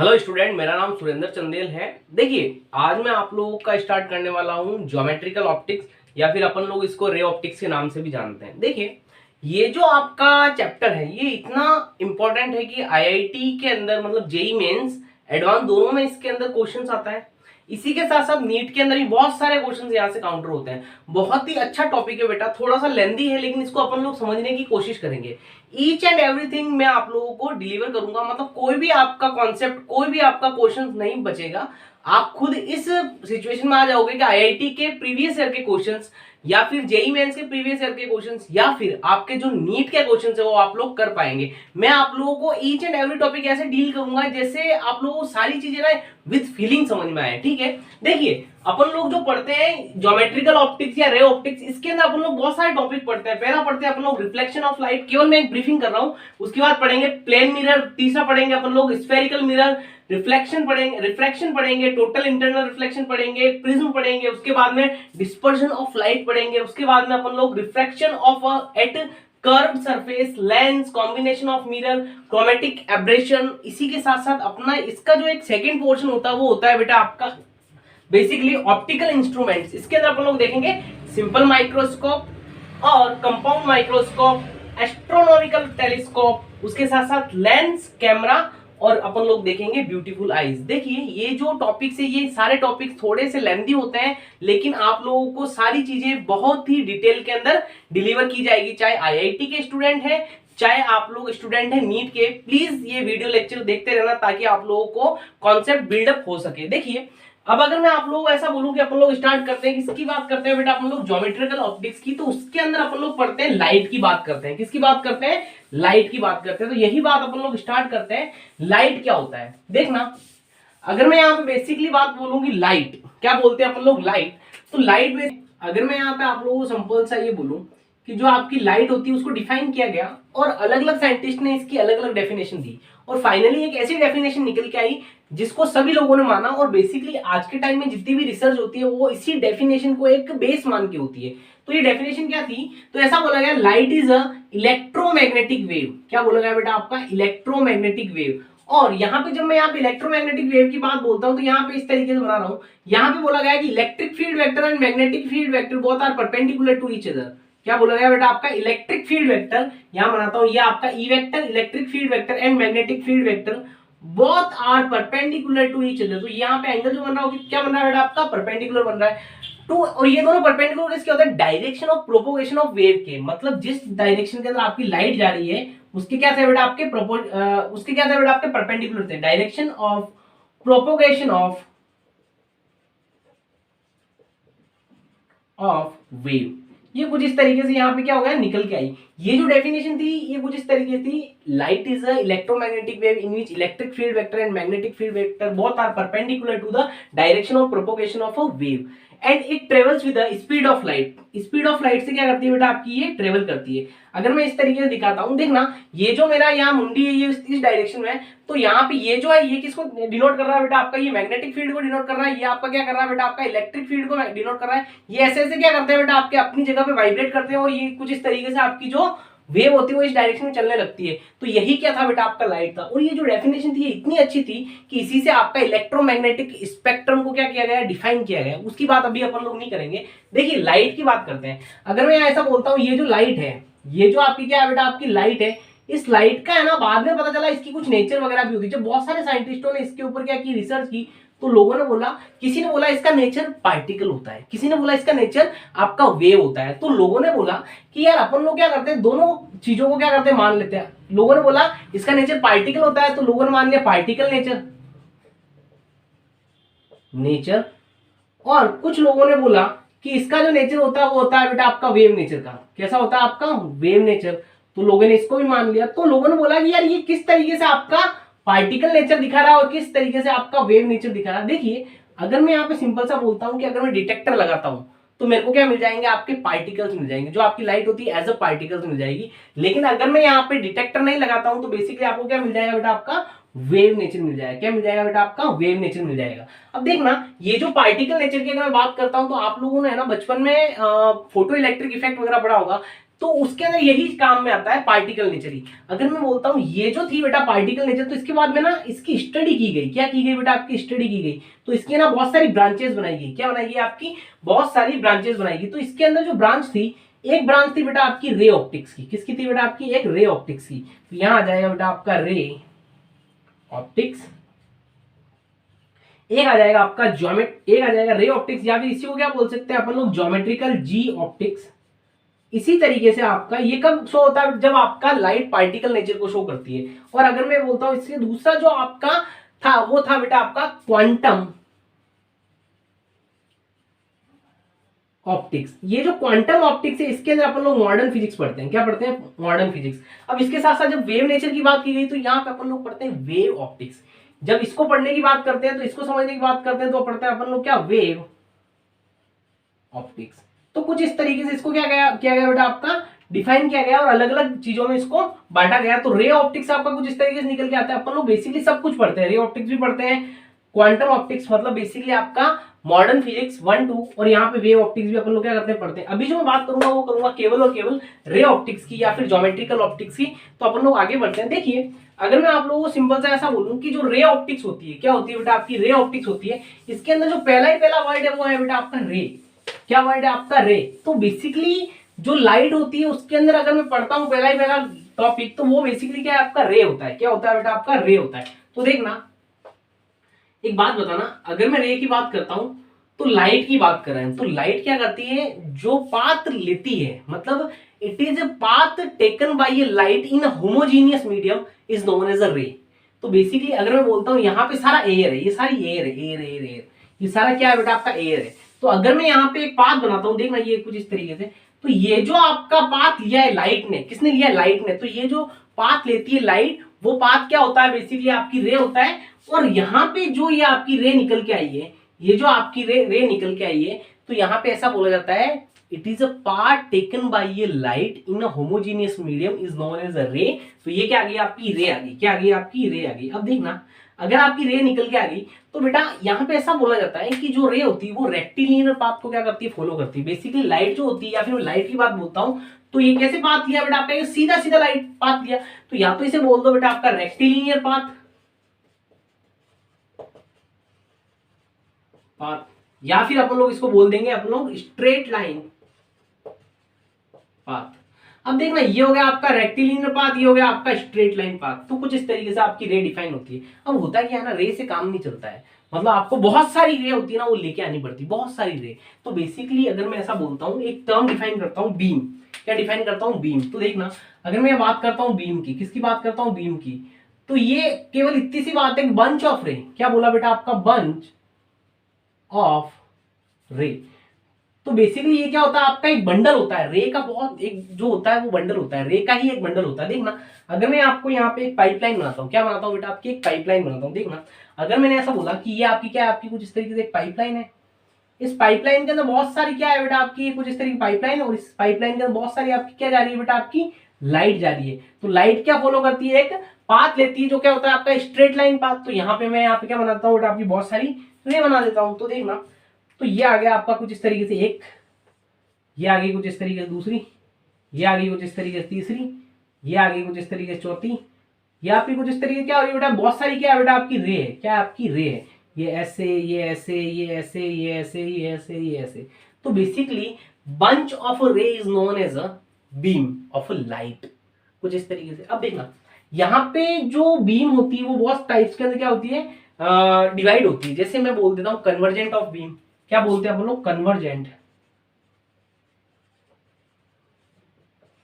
Hello student, मेरा नाम सुरेंद्र चंदेल है। देखिए, आज मैं आप लोगों का स्टार्ट करने वाला हूं ज्योमेट्रिकल ऑप्टिक्स या फिर अपन लोग इसको रे ऑप्टिक्स के नाम से भी जानते हैं। देखिए, ये जो आपका चैप्टर है ये इतना इंपॉर्टेंट है कि आईआईटी के अंदर मतलब जेई मेंस एडवांस दोनों में इसके अंदर क्वेश्चंस आता है। इसी के साथ साथ नीट के अंदर भी बहुत सारे क्वेश्चंस यहाँ से काउंटर होते हैं। बहुत ही अच्छा टॉपिक है बेटा, थोड़ा सा लेंदी है लेकिन इसको अपन लोग समझने की कोशिश करेंगे। ईच एंड एवरीथिंग मैं आप लोगों को डिलीवर करूंगा, मतलब कोई भी आपका कॉन्सेप्ट, कोई भी आपका क्वेश्चन नहीं बचेगा। आप खुद इस सिचुएशन में आ जाओगे कि आईआईटी के प्रीवियस ईयर के क्वेश्चंस या फिर जेई मेंस के प्रीवियस ईयर के क्वेश्चंस या फिर आपके जो नीट के क्वेश्चंस है वो आप लोग कर पाएंगे। मैं आप लोगों को ईच एंड एवरी टॉपिक ऐसे डील करूंगा जैसे आप लोगों को सारी चीजें ना विद फीलिंग समझ में आए। ठीक है, देखिए अपन लोग जो पढ़ते हैं ज्योमेट्रिकल ऑप्टिक्स या रे ऑप्टिक्स, इसके अंदर अपन लोग बहुत सारे टॉपिक पढ़ते हैं। पहला पढ़ते हैं अपन लोग रिफ्लेक्शन ऑफ लाइट, केवल मैं एक ब्रीफिंग कर रहा हूं। उसके बाद पढ़ेंगे प्लेन मिरर, तीसरा पढ़ेंगे अपन लोग स्फेरिकल मिरर, रिफ्लेक्शन पढ़ेंगे, रिफ्रैक्शन पढ़ेंगे, टोटल इंटरनल रिफ्लेक्शन पढ़ेंगे, प्रिज्म पढ़ेंगे, उसके बाद में डिस्पर्शन ऑफ लाइट पढ़ेंगे, उसके बाद में अपन लोग refraction of at curved surface, lens, combination of mirror, chromatic aberration. इसी के साथ साथ अपना इसका जो एक सेकंड पोर्शन होता है वो होता है बेटा आपका बेसिकली ऑप्टिकल इंस्ट्रूमेंट्स। इसके अंदर अपन लोग देखेंगे सिंपल माइक्रोस्कोप और कंपाउंड माइक्रोस्कोप, एस्ट्रोनॉमिकल टेलीस्कोप, उसके साथ साथ लेंस, कैमरा और अपन लोग देखेंगे ब्यूटीफुल आईज। देखिए, ये जो टॉपिक्स है ये सारे टॉपिक्स थोड़े से लेंथी होते हैं लेकिन आप लोगों को सारी चीजें बहुत ही डिटेल के अंदर डिलीवर की जाएगी। चाहे आईआईटी के स्टूडेंट है, चाहे आप लोग स्टूडेंट हैं नीट के, प्लीज ये वीडियो लेक्चर देखते रहना ताकि आप लोगों को कॉन्सेप्ट बिल्डअप हो सके। देखिए, अब अगर मैं आप लोगों को ऐसा बोलूं कि अपन लोग स्टार्ट करते हैं, किसकी बात करते हैं बेटा, अपन लोग ज्योमेट्रिकल ऑप्टिक्स की, तो उसके अंदर अपन लोग पढ़ते हैं लाइट की बात करते हैं। किसकी बात करते हैं? लाइट की बात करते हैं। तो यही बात अपन लोग स्टार्ट करते हैं। लाइट क्या होता है देखना, अगर मैं यहाँ पे बेसिकली बात बोलूंगी लाइट क्या बोलते हैं अपन लोग, लाइट। तो लाइट में अगर मैं यहाँ पे आप लोगों को सिंपल सा ये बोलूं कि जो आपकी लाइट होती है उसको डिफाइन किया गया और अलग अलग साइंटिस्ट ने इसकी अलग अलग डेफिनेशन दी और फाइनली एक ऐसी डेफिनेशन निकल के आई जिसको सभी लोगों ने माना। और बेसिकली आज के टाइम में जितनी भी रिसर्च होती है वो इसी डेफिनेशन को एक बेस मान के होती है। तो ये डेफिनेशन क्या थी, तो ऐसा बोला गया light is a electromagnetic wave. क्या बोला गया बेटा आपका? Electromagnetic wave. और यहाँ पे जब मैं यहाँ पे इलेक्ट्रोमैग्नेटिक वेव की बात बोलता हूँ तो यहाँ पे इस तरीके से बना रहा हूँ। यहाँ पे बोला गया कि electric field vector and magnetic field vector both are perpendicular to each other. क्या बोला गया बेटा आपका? इलेक्ट्रिक फील्ड वेक्टर, यहां बनाता हूं, ये आपका E vector, electric field vector and magnetic field vector both are perpendicular to each other. तो यहाँ पे एंगल जो बन रहा है क्या बन रहा है बेटा आपका? परपेंडिकुलर बन रहा है टू। और ये दोनों परपेंडिकुलर किसके होते हैं? Direction of propagation of wave के, मतलब जिस डायरेक्शन के अंदर आपकी लाइट जा रही है उसके क्या थे बेटा आपके उसके क्या थे बेटा आपके? परपेंडिकुलर थे। Direction of propagation of wave, ये कुछ इस तरीके से यहाँ पे क्या हो गया? निकल के आई। ये जो डेफिनेशन थी ये कुछ इस तरीके से थी, light is a electromagnetic wave in which electric field vector and magnetic field vector both are perpendicular to the direction of propagation of a wave and it travels with the speed of light. Speed of light से क्या करती है बेटा आपकी? ये travel करती है। अगर मैं इस तरीके से दिखाता हूं, देखना ये जो मेरा यहाँ मुंडी है ये इस डायरेक्शन में है, तो यहाँ पे ये जो है ये किसको डिनोट कर रहा है बेटा आपका? ये मैग्नेटिक फील्ड को डिनोट कर रहा है। ये आपका क्या कर रहा है बेटा आपका? इलेक्ट्रिक फील्ड को डिनोट कर रहा है। ये ऐसे ऐसे क्या करते हैं बेटा आपके अपनी जगह पे वाइब्रेट करते हैं और ये कुछ इस तरीके से आपकी जो वेव होती है वो इस डायरेक्शन में चलने लगती है। तो यही क्या था बेटा आपका? लाइट था। और ये जो डेफिनेशन थी इतनी अच्छी थी कि इसी से आपका इलेक्ट्रोमैग्नेटिक स्पेक्ट्रम को क्या किया गया? डिफाइन किया गया। उसकी बात अभी अपन लोग नहीं करेंगे। देखिए, लाइट की बात करते हैं। अगर मैं ऐसा बोलता हूँ ये जो लाइट है, ये जो आपकी क्या है बेटा आपकी लाइट है, इस लाइट का है ना बाद में पता चला इसकी कुछ नेचर वगैरह भी होती है। जब बहुत सारे साइंटिस्टों ने इसके ऊपर क्या की? रिसर्च की, तो लोगों ने बोला, किसी ने बोला इसका नेचर पार्टिकल होता है, किसी ने बोला इसका नेचर आपका वेव होता है। तो लोगों ने बोला कि यार अपन लोग क्या करते हैं, दोनों चीजों को क्या करते हैं? मान लेते हैं। लोगों ने बोला इसका नेचर पार्टिकल होता है तो लोगों ने मान लिया पार्टिकल नेचर और कुछ लोगों ने बोला कि इसका जो नेचर होता है वो होता है बेटा आपका वेव नेचर का। कैसा होता है आपका? Wave nature. तो लोगों ने इसको भी मान लिया। तो लोगों ने बोला कि यार ये किस तरीके से आपका पार्टिकल नेचर दिखा रहा है और किस तरीके से आपका वेव नेचर दिखा रहा है। देखिए, अगर मैं यहाँ पे सिंपल सा बोलता हूँ कि अगर मैं डिटेक्टर लगाता हूँ तो मेरे को क्या मिल जाएंगे? आपके पार्टिकल्स मिल जाएंगे। जो आपकी लाइट होती है एज अ पार्टिकल्स मिल जाएगी। लेकिन अगर मैं यहाँ पे डिटेक्टर नहीं लगाता हूँ तो बेसिकली आपको क्या मिल जाएगा बेटा आपका? वेव नेचर मिल जाएगा। क्या मिल जाएगा बेटा आपका? वेव नेचर मिल जाएगा। अब देखना, ये जो पार्टिकल नेचर की अगर मैं बात करता हूं तो आप लोगों ने है ना बचपन में फोटो इलेक्ट्रिक इफेक्ट वगैरह पढ़ा होगा। तो उसके अंदर यही काम में आता है पार्टिकल नेचर ही। अगर मैं बोलता हूं ये जो थी बेटा पार्टिकल नेचर, तो इसके बाद में ना इसकी स्टडी की गई। क्या की गई बेटा? आपकी स्टडी की गई। तो इसकी ना बहुत सारी ब्रांचेस बनाई गई। क्या बनाई गई? आपकी बहुत सारी ब्रांचेस बनाई गई। तो इसके अंदर जो ब्रांच थी, एक ब्रांच थी बेटा आपकी रे ऑप्टिक्स की। किसकी थी बेटा? आपकी एक रे ऑप्टिक्स की। तो यहां आ जाएगा बेटा आपका रे ऑप्टिक्स, एक आ जाएगा आपका एक आ जाएगा रे ऑप्टिक्स, या फिर इसी को क्या बोल सकते हैं अपन लोग? ज्योमेट्रिकल जी ऑप्टिक्स। इसी तरीके से आपका ये कब शो होता है? जब आपका लाइट पार्टिकल नेचर को शो करती है। और अगर मैं बोलता हूं इससे दूसरा जो आपका था, वो था बेटा आपका क्वांटम ऑप्टिक्स। ये जो क्वांटम ऑप्टिक्स है, इसके अंदर अपन लोग मॉडर्न फिजिक्स पढ़ते हैं। क्या पढ़ते हैं? Modern physics. अब इसके साथ साथ जब वेव नेचर की बात की गई, तो यहाँ पे अपन लोग पढ़ते हैं वेव ऑप्टिक्स। जब इसको पढ़ने की बात करते हैं, तो इसको समझने की बात करते हैं, तो पढ़ते हैं अपन लोग क्या? Wave optics. तो कुछ इस तरीके से इसको क्या किया गया बेटा? आपका डिफाइन किया गया और अलग अलग चीजों में इसको बांटा गया। तो रे ऑप्टिक्स आपका कुछ इस तरीके से निकल के आता है। अपन लोग बेसिकली सब कुछ पढ़ते हैं, रे ऑप्टिक्स भी पढ़ते हैं, क्वांटम ऑप्टिक्स मतलब बेसिकली आपका मॉडर्न फिजिक्स 1 2, और यहाँ पे वेव ऑप्टिक्स भी अपन लोग क्या करते हैं? पढ़ते हैं। अभी जो मैं बात करूंगा वो करूंगा केवल और केवल रे ऑप्टिक्स की या फिर ज्योमेट्रिकल ऑप्टिक्स की। तो अपन लोग आगे बढ़ते हैं। देखिए, अगर मैं आप लोगों को सिंपल सा ऐसा बोलूं कि जो रे ऑप्टिक्स होती है, क्या होती है बेटा? आपकी रे ऑप्टिक्स होती है। इसके अंदर जो पहला वर्ड है वो है बेटा आपका रे। क्या वर्ड है आपका? रे। तो बेसिकली जो लाइट होती है उसके अंदर अगर मैं पढ़ता हूं पहला टॉपिक, तो वो बेसिकली क्या है? आपका रे होता है। क्या होता है बेटा? आपका रे होता है। तो देखना, एक बात बताना, अगर मैं रे की बात करता हूं तो लाइट की बात कर रहे हैं, तो लाइट क्या करती है? जो पाथ लेती है, मतलब it is a path taken by a light in homogeneous medium is known as a ray. तो बेसिकली अगर मैं बोलता हूं यहाँ पे सारा एयर है, ये सारी एयर है, एयर, ये सारा क्या है बेटा? आपका एयर है। तो अगर मैं यहाँ पे एक पाथ बनाता हूँ, देखना ये कुछ इस तरीके से, तो ये जो आपका पाथ लिया है लाइट ने, किसने लिया है? लाइट ने। तो ये जो पाथ लेती है लाइट, वो पाथ क्या होता है? बेसिकली आपकी रे होता है। और यहाँ पे जो ये आपकी रे निकल के आई है, ये जो आपकी रे निकल के आई है, तो यहाँ पे ऐसा बोला जाता है, it is a part taken by a light in a homogeneous medium is known as a ray. तो ये क्या आ गई? आपकी रे आ गई। क्या आ गई? आपकी रे आ गई। अब देखना, अगर आपकी रे निकल के आ गई, तो बेटा यहाँ पे ऐसा बोला जाता है कि जो रे होती है वो रेक्टिलिनियर पाथ को क्या करती है? फॉलो करती है। बेसिकली लाइट जो होती है, या फिर लाइट की बात बोलता हूँ, तो ये कैसे पाथ लिया बेटा? आपका ये सीधा सीधा लाइट पाथ लिया। तो या तो इसे बोल दो बेटा आपका रेक्टिलिनियर पाथ, या फिर अपन लोग इसको बोल देंगे अपन लोग स्ट्रेट लाइन पाथ। अब देखना, ये हो गया आपका रेक्टिलिनियर पाथ, ये हो गया आपका स्ट्रेट लाइन पाथ। तो कुछ इस तरीके से आपकी रे डिफाइन होती है। अब होता क्या है ना, रे से काम नहीं चलता है, मतलब आपको बहुत सारी रे होती है ना, वो लेके आनी पड़ती है, बहुत सारी रे। तो बेसिकली अगर मैं ऐसा बोलता हूँ, एक टर्म डिफाइन करता हूँ बीम। क्या डिफाइन करता हूँ? बीम। तो देखना, अगर मैं बात करता हूँ बीम की, किसकी बात करता हूँ? बीम की। तो ये केवल इतनी सी बात है, बंच ऑफ रे। क्या बोला बेटा? आपका बंच ऑफ रे। तो बेसिकली ये क्या होता है? आपका एक बंडल होता है रे का, बहुत एक जो होता है वो बंडल होता है, रे का ही एक बंडल होता है। देखना, अगर मैं आपको यहाँ पे एक पाइपलाइन बनाता हूँ, क्या बनाता हूँ बेटा? आपकी एक पाइपलाइन बनाता हूँ। देखना, अगर मैंने ऐसा बोला कि ये आपकी क्या है? आपकी कुछ इस तरीके से एक पाइपलाइन है। इस पाइपलाइन के अंदर बहुत सारी क्या है बेटा? आपकी कुछ इस तरीके की पाइपलाइन, और इस पाइपलाइन के अंदर बहुत सारी आपकी क्या जा रही है बेटा? आपकी लाइट जा रही है। तो लाइट क्या फॉलो करती है? एक पाथ लेती है, जो क्या होता है? आपका स्ट्रेट लाइन पाथ। तो यहाँ पे मैं यहाँ पे क्या बनाता हूँ बेटा? आपकी बहुत सारी रे बना देता हूँ। तो देखना, तो ये आ गया आपका कुछ इस तरीके से एक, ये आ गई कुछ इस तरीके से दूसरी, ये आ गई कुछ इस तरीके से तीसरी, ये आ गई कुछ इस तरीके से चौथी, ये आपकी कुछ इस तरीके क्या हो रही है बेटा? बहुत सारी क्या है बेटा? आपकी रे है। क्या आपकी रे है? ये ऐसे, ये ऐसे, ये ऐसे, ये ऐसे, ये ऐसे, ये ऐसे। तो basically bunch of ray is known as a beam of light, कुछ इस तरीके से। अब देखना, यहाँ पे जो बीम होती है वो बहुत टाइप्स के अंदर क्या होती है? डिवाइड होती है। जैसे मैं बोल देता हूँ कन्वर्जेंट ऑफ बीम। क्या बोलते हैं अपन लोग? Convergent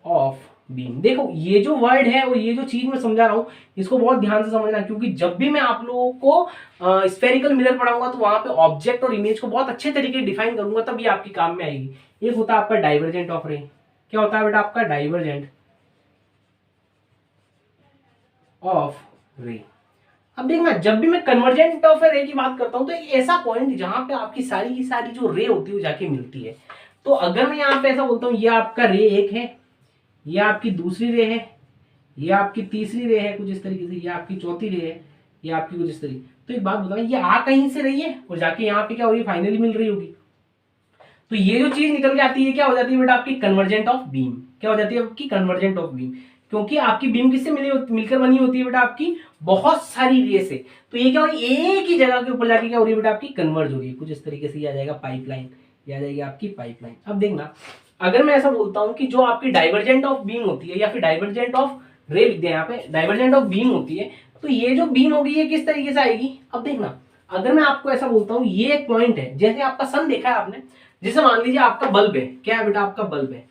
of beam. देखो, ये जो वर्ड है और ये जो चीज मैं समझा रहा हूं, इसको बहुत ध्यान से समझना, क्योंकि जब भी मैं आप लोगों को स्फेरिकल मिरर पढ़ाऊंगा, तो वहां पे ऑब्जेक्ट और इमेज को बहुत अच्छे तरीके से डिफाइन करूंगा, तब ये आपकी काम में आएगी। एक होता है आपका डाइवर्जेंट ऑफ रे। क्या होता है बेटा? आपका डाइवर्जेंट ऑफ रे। अब देखना, जब भी मैं कन्वर्जेंट ऑफ रे की बात करता हूं, तो एक ऐसा पॉइंट जहां पे आपकी सारी की सारी जो रे होती है वो जाके मिलती है। तो अगर मैं यहाँ पे ऐसा बोलता हूँ, ये आपका रे एक है, ये आपकी दूसरी रे है, ये आपकी तीसरी रे है कुछ इस तरीके से, ये आपकी चौथी रे है, ये आपकी कुछ इस तरीके। तो एक बात बताना, ये आ कहीं से रही है और जाके यहाँ पे क्या हो रही है? फाइनली मिल रही होगी। तो ये जो चीज निकल के आती है क्या हो जाती है बेटा? आपकी कन्वर्जेंट ऑफ बीम। क्या हो जाती है आपकी कन्वर्जेंट ऑफ बीम, क्योंकि आपकी बीम किससे मिलकर बनी होती है बेटा आपकी बहुत सारी रे से। तो ये क्या हो रही है एक ही जगह के ऊपर जाके क्या हो रही है बेटा आपकी कन्वर्ज हो रही है। कुछ इस तरीके से ये आ जाएगा पाइपलाइन, ये आ जाएगी आपकी पाइपलाइन। अब देखना अगर मैं ऐसा बोलता हूं कि जो आपकी डाइवर्जेंट ऑफ बीम होती है या फिर डाइवर्जेंट ऑफ रे लिख दिया यहाँ पे, डाइवर्जेंट ऑफ बीम होती है, तो ये जो बीम होगी ये किस तरीके से आएगी। अब देखना अगर मैं आपको ऐसा बोलता हूँ ये एक पॉइंट है, जैसे आपका सन देखा है आपने, जैसे मान लीजिए आपका बल्ब है, क्या है बेटा आपका बल्ब है,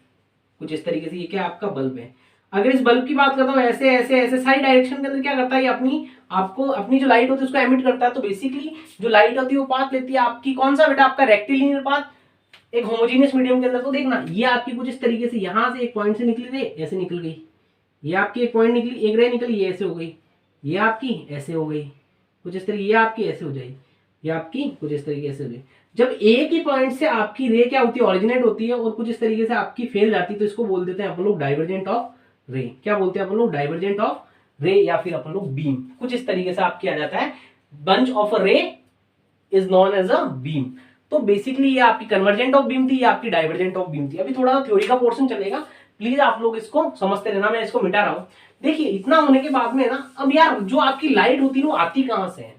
कुछ इस तरीके से ये क्या आपका बल्ब है। अगर इस बल्ब की बात करता हूँ ऐसे ऐसे ऐसे सारी डायरेक्शन के अंदर क्या करता है ये अपनी आपको अपनी जो लाइट होती है उसको एमिट करता है। तो बेसिकली जो लाइट होती है वो पाथ लेती है आपकी कौन सा बेटा आपका रेक्टिलिनियर पाथ, एक होमोजेनियस मीडियम के अंदर। तो देखना ये आपकी कुछ इस तरीके से यहाँ से एक पॉइंट से निकली रे ऐसे निकल गई, ये आपकी एक पॉइंट निकली एक रे निकली ये ऐसे हो गई, ये आपकी ऐसे हो गई कुछ इस तरीके, ये आपकी ऐसे हो जाएगी, ये आपकी कुछ इस तरीके से हो गई। जब एक ही पॉइंट से आपकी रे क्या होती है ऑरिजिनेट होती है और कुछ इस तरीके से आपकी फेल जाती है, तो इसको बोल देते हैं अपन लोग डाइवर्जेंट ऑफ रे। क्या बोलते हैं अपन लोग डाइवर्जेंट ऑफ रे या फिर अपन लोग बीम। कुछ इस तरीके से आपकी आ जाता है bunch of a ray is known as a beam. तो बेसिकली ये आपकी कन्वर्जेंट ऑफ बीम थी, ये आपकी डाइवर्जेंट ऑफ बीम थी। अभी थोड़ा थ्योरी का पोर्शन चलेगा, प्लीज आप लोग इसको समझते रहना, मैं इसको मिटा रहा हूं। देखिए इतना होने के बाद में ना अब यार जो आपकी लाइट होती है वो आती कहां से है,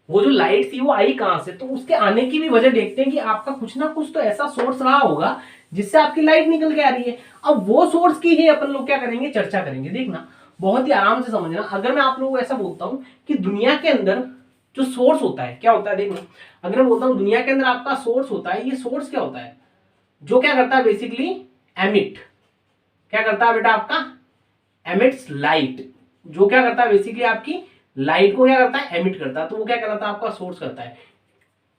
वो जो लाइट थी वो आई कहां से, तो उसके आने की भी वजह देखते हैं कि आपका कुछ ना कुछ तो ऐसा सोर्स रहा होगा जिससे आपकी लाइट निकल के आ रही है। अब वो सोर्स की ही अपन लोग क्या करेंगे चर्चा करेंगे। देखना बहुत ही आराम से समझना। अगर मैं आप लोगों को ऐसा बोलता हूं कि दुनिया के अंदर जो सोर्स होता है क्या होता है, देखना अगर मैं बोलता हूं दुनिया के अंदर आपका सोर्स होता है, ये सोर्स क्या होता है जो क्या करता है बेसिकली एमिट, क्या करता है बेटा आपका एमिट्स लाइट, जो क्या करता है बेसिकली आपकी लाइट को क्या करता है एमिट करता है, तो वो क्या कहलाता है आपका सोर्स करता है।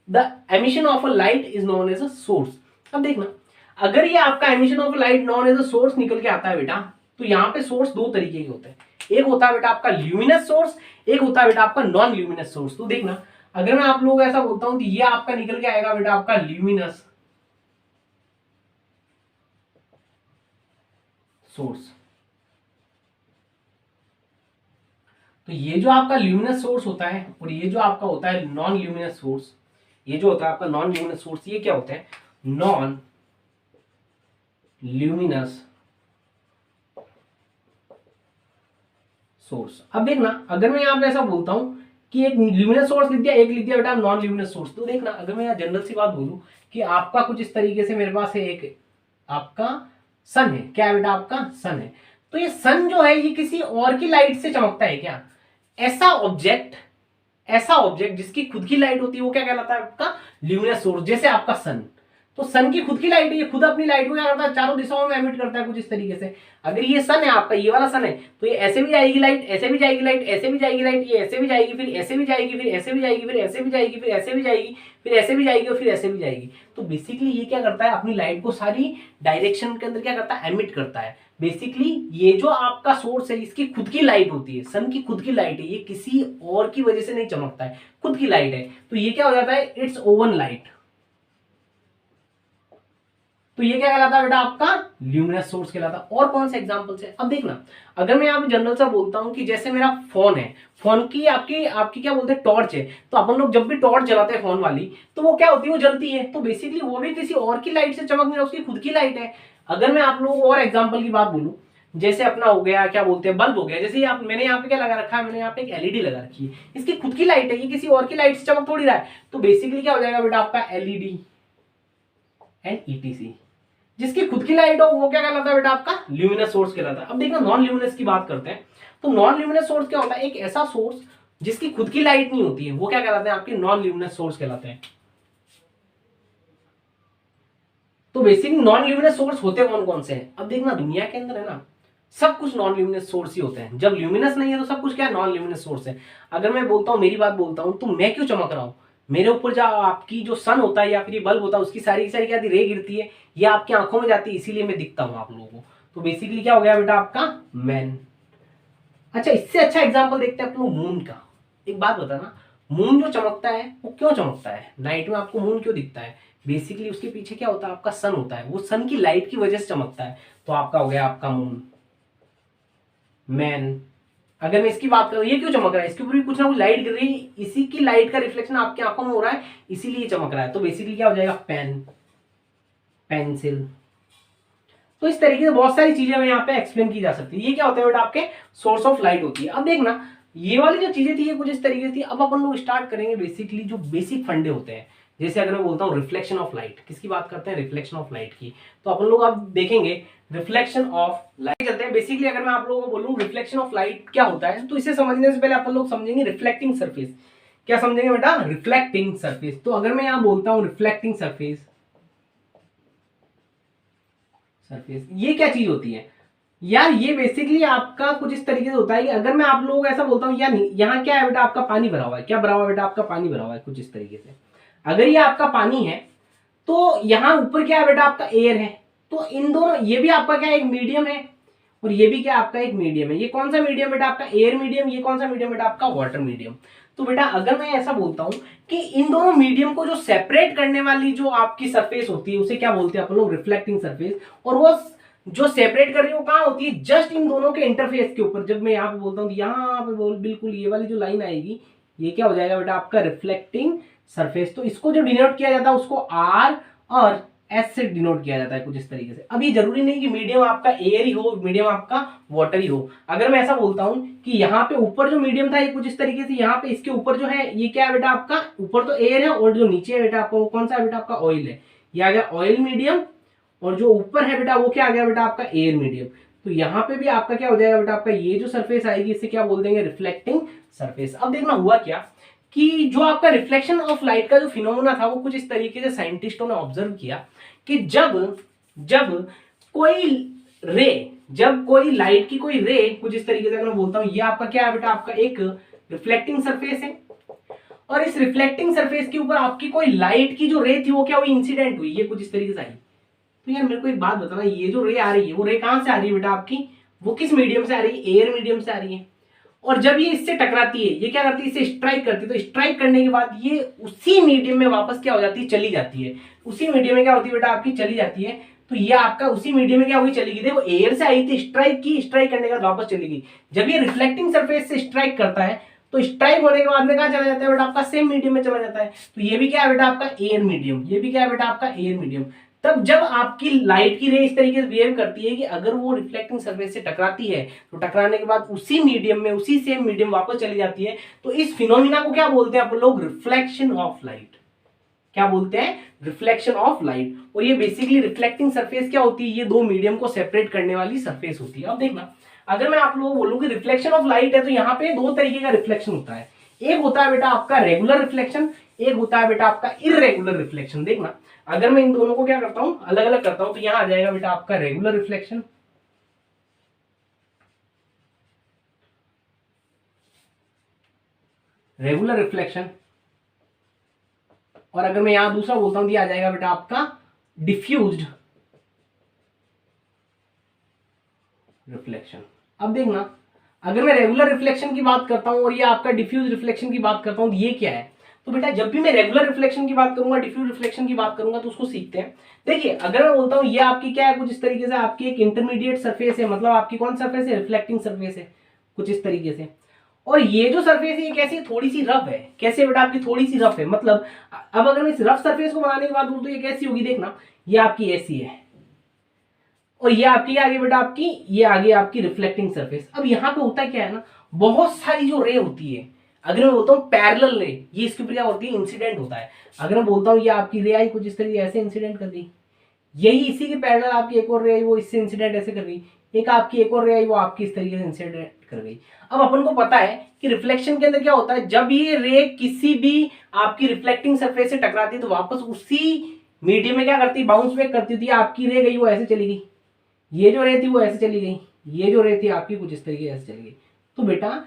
The emission of a light is known as a source. अब देखना अगर ये आपका emission of light known as a source निकल के आता है बेटा, तो यहाँ पे सोर्स दो तरीके के होते हैं, एक होता है बेटा आपका ल्यूमिनस सोर्स, एक होता है बेटा आपका नॉन ल्यूमिनस सोर्स। तो देखना अगर मैं आप लोगों को ऐसा बोलता हूं तो ये आपका निकल के आएगा बेटा आपका ल्यूमिनस सोर्स। तो ये जो आपका ल्यूमिनस सोर्स होता है और ये जो आपका होता है नॉन ल्यूमिनस सोर्स, ये जो होता है आपका नॉन ल्यूमिनस सोर्स, ये क्या होता है नॉन ल्यूमिनस सोर्स। अब देखना अगर मैं यहां पे ऐसा बोलता हूं कि एक ल्यूमिनस सोर्स लिख दिया, एक लिख दिया बेटा नॉन ल्यूमिनस सोर्स, तो देखना अगर मैं यहाँ जनरल सी बात बोलूं कि आपका कुछ इस तरीके से मेरे पास है एक आपका सन है, क्या है बेटा आपका सन है, तो ये सन जो है ये किसी और की लाइट से चमकता है क्या, ऐसा ऑब्जेक्ट, ऐसा ऑब्जेक्ट जिसकी खुद की लाइट होती है वो क्या कहलाता है आपका ल्यूमिनस सोर्स। जैसे आपका सन, तो सन की खुद की लाइट है, ये खुद अपनी लाइट को क्या करता है चारों दिशाओं में एमिट करता है कुछ इस तरीके से। अगर ये सन है आपका, ये वाला सन है, तो ये ऐसे भी जाएगी लाइट, ऐसे भी जाएगी लाइट, ऐसे भी जाएगी लाइट, ये ऐसे भी जाएगी, फिर ऐसे भी जाएगी, फिर ऐसे भी जाएगी, फिर ऐसे भी जाएगी, फिर ऐसे भी जाएगी, फिर ऐसे भी जाएगी और फिर ऐसे भी जाएगी। तो बेसिकली ये क्या करता है अपनी लाइट को सारी डायरेक्शन के अंदर क्या करता है एमिट करता है। बेसिकली ये जो आपका सोर्स है इसकी खुद की लाइट होती है, सन की खुद की लाइट है, ये किसी और की वजह से नहीं चमकता है, खुद की लाइट है, तो ये क्या हो जाता है इट्स ओवन लाइट। तो ये क्या कहलाता है बेटा आपका ल्यूमिनस सोर्स कहलाता है। और कौन से एग्जांपल्स है, अब देखना अगर मैं यहाँ पे जनरल सा बोलता हूँ कि जैसे मेरा फोन है, फोन की आपकी आपकी क्या बोलते हैं टॉर्च है, तो अपन लोग जब भी टॉर्च जलाते हैं फोन वाली, तो वो क्या होती है वो जलती है, तो बेसिकली वो भी किसी और की लाइट से चमक नहीं रहा, उसकी खुद की लाइट है। अगर मैं आप लोगों को और एग्जाम्पल की बात बोलूं, जैसे अपना हो गया क्या बोलते हैं बल्ब हो गया, जैसे आप मैंने यहाँ पे क्या लगा रखा है, मैंने यहाँ पे एक एलईडी लगा रखी है, इसकी खुद की लाइट है, ये किसी और की लाइट से चमक थोड़ी रहा है, तो बेसिकली क्या हो जाएगा बेटा आपका एलईडी एंड ईटीसी। जिसकी खुद की लाइट हो वो क्या कहलाता है बेटा आपका ल्यूमिनस सोर्स कहलाता है। अब देखना नॉन ल्यूमिनस की बात करते हैं, तो नॉन ल्यूमिनस सोर्स क्या होता है, एक ऐसा सोर्स जिसकी खुद की लाइट नहीं होती है, वो क्या कहलाते हैं आपके नॉन ल्यूमिनस सोर्स कहलाते हैं। तो बेसिकली नॉन ल्यूमिनस सोर्स होते कौन कौन से हैं, अब देखना दुनिया के अंदर है ना सब कुछ नॉन ल्यूमिनस सोर्स ही होते हैं, जब ल्यूमिनस नहीं है तो सब कुछ क्या नॉन ल्यूमिनस सोर्स है। अगर मैं बोलता हूं मेरी बात बोलता हूं तो मैं क्यों चमक रहा हूं, मेरे ऊपर जो आपकी जो सन होता है या फिर ये बल्ब होता है उसकी सारी की सारी क्या रे गिरती है, ये आपकी आंखों में जाती है, इसीलिए मैं दिखता हूं आप लोगों को। तो बेसिकली क्या हो गया बेटा आपका मैन। अच्छा इससे अच्छा एग्जाम्पल देखते हैं अपने मून का। एक बात बताना, मून जो चमकता है वो क्यों चमकता है, नाइट में आपको मून क्यों दिखता है, बेसिकली उसके पीछे क्या होता है आपका सन होता है, वो सन की लाइट की वजह से चमकता है, तो आपका हो गया आपका मून मैन। अगर मैं इसकी बात करूं ये क्यों चमक रहा है, इसके ऊपर भी कुछ ना कुछ लाइट गिर रही है, इसी की लाइट का रिफ्लेक्शन आपकी आंखों में हो रहा है, इसीलिए चमक रहा है, तो बेसिकली क्या हो जाएगा पेन, पेंसिल। तो इस तरीके से बहुत सारी चीजें यहाँ पे एक्सप्लेन की जा सकती है। ये क्या होता है बेटा, आपके सोर्स ऑफ लाइट होती है। अब देखना ये वाली जो चीजें थी ये कुछ इस तरीके से थी। अब अपन लोग स्टार्ट करेंगे बेसिकली जो बेसिक फंडे होते हैं। जैसे अगर मैं बोलता हूँ रिफ्लेक्शन ऑफ लाइट, किसकी बात करते हैं, रिफ्लेक्शन ऑफ लाइट की। तो अपन लोग अब देखेंगे रिफ्लेक्शन ऑफ लाइट। चलते हैं बेसिकली, अगर मैं आप लोगों को बोलूं रिफ्लेक्शन ऑफ लाइट क्या होता है, तो इसे समझने से पहले अपन लोग समझेंगे रिफ्लेक्टिंग सरफेस। क्या समझेंगे बेटा, रिफ्लेक्टिंग सरफेस। तो अगर मैं यहाँ बोलता हूँ रिफ्लेक्टिंग सरफेस, ये क्या चीज होती है यार, ये बेसिकली आपका कुछ इस तरीके से होता है कि अगर मैं आप लोगों को ऐसा बोलता हूँ यार यहाँ क्या है बेटा, आपका पानी भरा हुआ है। क्या भरा हुआ है बेटा, आपका पानी भरा हुआ है। कुछ इस तरीके से अगर ये आपका पानी है तो यहाँ ऊपर क्या है बेटा, आपका एयर है। तो इन दोनों, ये भी आपका क्या है, एक मीडियम है, और ये भी क्या आपका एक मीडियम है। ये कौन सा मीडियम बेटा, आपका एयर मीडियम। ये कौन सा मीडियम बेटा, आपका वाटर मीडियम। तो बेटा अगर मैं ऐसा बोलता हूं कि इन दोनों मीडियम को जो सेपरेट करने वाली जो आपकी सरफेस होती है उसे क्या बोलते हैं अपन लोग, रिफ्लेक्टिंग सरफेस। और वो जो सेपरेट कर रही है वो कहां होती है, जस्ट इन दोनों के इंटरफेस के ऊपर। जब मैं यहाँ पे बोलता हूँ यहाँ पे बोल बिल्कुल ये वाली जो लाइन आएगी, ये क्या हो जाएगा बेटा, आपका रिफ्लेक्टिंग सरफेस। तो इसको जो डिनोट किया जाता है उसको आर और एस से डिनोट किया जाता है कुछ इस तरीके से। अब ये जरूरी नहीं कि मीडियम आपका एयर ही हो, मीडियम आपका वाटर ही हो। अगर मैं ऐसा बोलता हूं कि यहाँ पे ऊपर जो मीडियम था ये कुछ इस तरीके से, यहाँ पे इसके ऊपर जो है ये क्या है बेटा, आपका ऊपर तो एयर है, और जो नीचे है बेटा आपका वो कौन सा है बेटा, आपका ऑयल है। ये आ गया ऑयल मीडियम, और जो ऊपर है बेटा वो क्या आ गया बेटा, आपका एयर मीडियम। तो यहाँ पे भी आपका क्या हो जाएगा बेटा, आपका ये जो सरफेस आएगी इसे क्या बोल देंगे, रिफ्लेक्टिंग सरफेस। अब देखना हुआ क्या कि जो आपका रिफ्लेक्शन ऑफ लाइट का जो फिनोमेना था वो कुछ इस तरीके से साइंटिस्टों ने ऑब्जर्व किया कि जब कोई लाइट की कोई रे कुछ इस तरीके से, अगर मैं बोलता हूं ये आपका क्या है बेटा, आपका एक रिफ्लेक्टिंग सरफेस है, और इस रिफ्लेक्टिंग सरफेस के ऊपर आपकी कोई लाइट की जो रे थी वो क्या हुई, इंसिडेंट हुई, ये कुछ इस तरीके से आई। तो यार मेरे को एक बात बताना, ये जो रे आ रही है वो रे कहां से आ रही है बेटा आपकी, वो किस मीडियम से आ रही है, एयर मीडियम से आ रही है। और जब ये इससे टकराती है ये क्या करती है, इसे स्ट्राइक करती है। तो स्ट्राइक करने के बाद ये उसी मीडियम में वापस क्या हो जाती है, चली जाती है। उसी मीडियम में क्या होती है बेटा, आपकी चली जाती है। तो ये आपका उसी मीडियम में क्या हुई, चली गई। देखो एयर से आई थी, स्ट्राइक की, स्ट्राइक करने के बाद वापस चली गई। जब ये रिफ्लेक्टिंग सरफेस से स्ट्राइक करता है तो स्ट्राइक होने के बाद में कहां चला जाता है बेटा, आपका सेम मीडियम में चला जाता है। तो ये भी क्या है बेटा, आपका एयर मीडियम। ये भी क्या है बेटा, आपका एयर मीडियम। तब जब आपकी लाइट की रे इस तरीके से बिहेव करती है कि अगर वो रिफ्लेक्टिंग सरफेस से टकराती है तो टकराने के बाद उसी मीडियम में, उसी सेम मीडियम वापस चली जाती है। तो इस फिनोमिना को क्या बोलते हैं अपन लोग, रिफ्लेक्शन ऑफ लाइट। क्या बोलते हैं, रिफ्लेक्शन ऑफ लाइट। और ये बेसिकली रिफ्लेक्टिंग सरफेस क्या होती है, ये दो मीडियम को सेपरेट करने वाली सरफेस होती है। अब देखना अगर मैं आप लोगों को बोलूं कि रिफ्लेक्शन ऑफ लाइट है तो यहाँ पे दो तरीके का रिफ्लेक्शन होता है। एक होता है बेटा आपका रेगुलर रिफ्लेक्शन, एक होता है बेटा आपका इररेगुलर रिफ्लेक्शन। देखना अगर मैं इन दोनों को क्या करता हूं, अलग अलग करता हूं, तो यहां आ जाएगा बेटा आपका रेगुलर रिफ्लेक्शन, रेगुलर रिफ्लेक्शन। और अगर मैं यहां दूसरा बोलता हूं तो आ जाएगा बेटा आपका डिफ्यूज्ड रिफ्लेक्शन। अब देखना अगर मैं रेगुलर रिफ्लेक्शन की बात करता हूं और ये आपका डिफ्यूज रिफ्लेक्शन की बात करता हूं तो ये क्या है। तो बेटा जब भी मैं रेगुलर रिफ्लेक्शन की बात करूंगा, डिफ्यूज रिफ्लेक्शन की बात करूंगा, तो उसको सीखते हैं। देखिए अगर मैं बोलता हूं ये आपकी क्या है, कुछ इस तरीके से आपकी एक इंटरमीडिएट सरफेस है, मतलब आपकी कौन सरफेस है, रिफ्लेक्टिंग सरफेस है कुछ इस तरीके से। और ये जो सरफेस है ये कैसी, थोड़ी सी रफ है। कैसे बेटा, आपकी थोड़ी सी रफ है। मतलब अब अगर मैं इस रफ सरफेस को बनाने के बाद बोलूं तो ये कैसी होगी, देखना ये आपकी ऐसी है, और ये आपकी आगे बेटा आपकी, ये आगे आपकी रिफ्लेक्टिंग सरफेस। अब यहाँ पे होता क्या है ना, बहुत सारी जो रे होती है, अगर मैं बोलता हूँ पैरेलल रे, ये इसके ऊपर क्या होती है, इंसिडेंट होता है। अगर मैं बोलता हूँ ये आपकी रे आई कुछ इस तरीके ऐसे इंसिडेंट कर दी, यही इसी के पैरेलल आपकी एक और रे आई वो इससे इंसिडेंट ऐसे कर गई, एक आपकी एक और रे आई वो आपकी इस तरीके से इंसिडेंट कर गई। अब अपन को पता है कि रिफ्लेक्शन के अंदर क्या होता है, जब ये रे किसी भी आपकी रिफ्लेक्टिंग सरफेस से टकराती है तो वापस उसी मीडियम में क्या करती है, बाउंस बैक करती थी। आपकी रे गई वो ऐसे चली गई, ये जो रे थी वो ऐसे चली गई, ये जो रे थी आपकी कुछ इस तरीके ऐसे चली गई। तो बेटा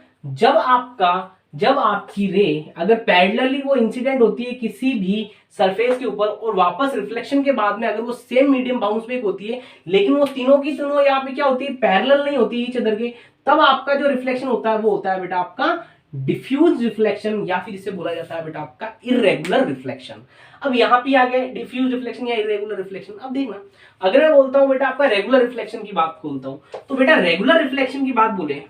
जब आपकी रे अगर पैरेलली वो इंसिडेंट होती है किसी भी सरफेस के ऊपर और वापस रिफ्लेक्शन के बाद में अगर वो सेम मीडियम बाउंस बैक होती है, लेकिन वो तीनों की तीनों यहाँ पे क्या होती है, पैरेलल नहीं होती ईच अदर के, तब आपका जो रिफ्लेक्शन होता है वो होता है बेटा आपका डिफ्यूज रिफ्लेक्शन, या फिर इसे बोला जाता है बेटा आपका इररेगुलर रिफ्लेक्शन। अब यहाँ पे आ गया डिफ्यूज रिफ्लेक्शन या इररेगुलर रिफ्लेक्शन। अब देखना अगर मैं बोलता हूं बेटा आपका रेगुलर रिफ्लेक्शन की बात खोलता हूं, तो बेटा रेगुलर रिफ्लेक्शन की बात बोले,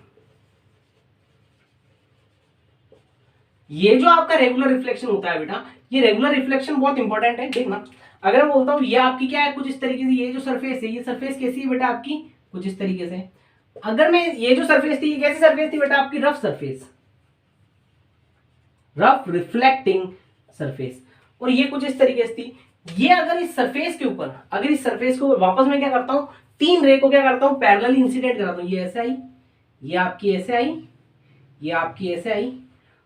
ये जो आपका रेगुलर रिफ्लेक्शन होता है बेटा, ये रेगुलर रिफ्लेक्शन बहुत इंपॉर्टेंट है। देखना अगर मैं बोलता हूँ ये आपकी क्या है, कुछ इस तरीके से, ये जो सरफेस है, ये सरफेस कैसी है बेटा आपकी, कुछ इस तरीके से। अगर मैं ये जो सरफेस थी, ये कैसी सरफेस थी बेटा आपकी, rough surface, rough reflecting surface, और ये कुछ इस तरीके से थी। ये अगर इस सरफेस के ऊपर, अगर इस सरफेस को वापस मैं क्या करता हूं, तीन रे को क्या करता हूं, पैरेलल इंसिडेंट कराता हूं। ये ऐसे आई, ये आपकी ऐसे आई, ये आपकी ऐसे आई।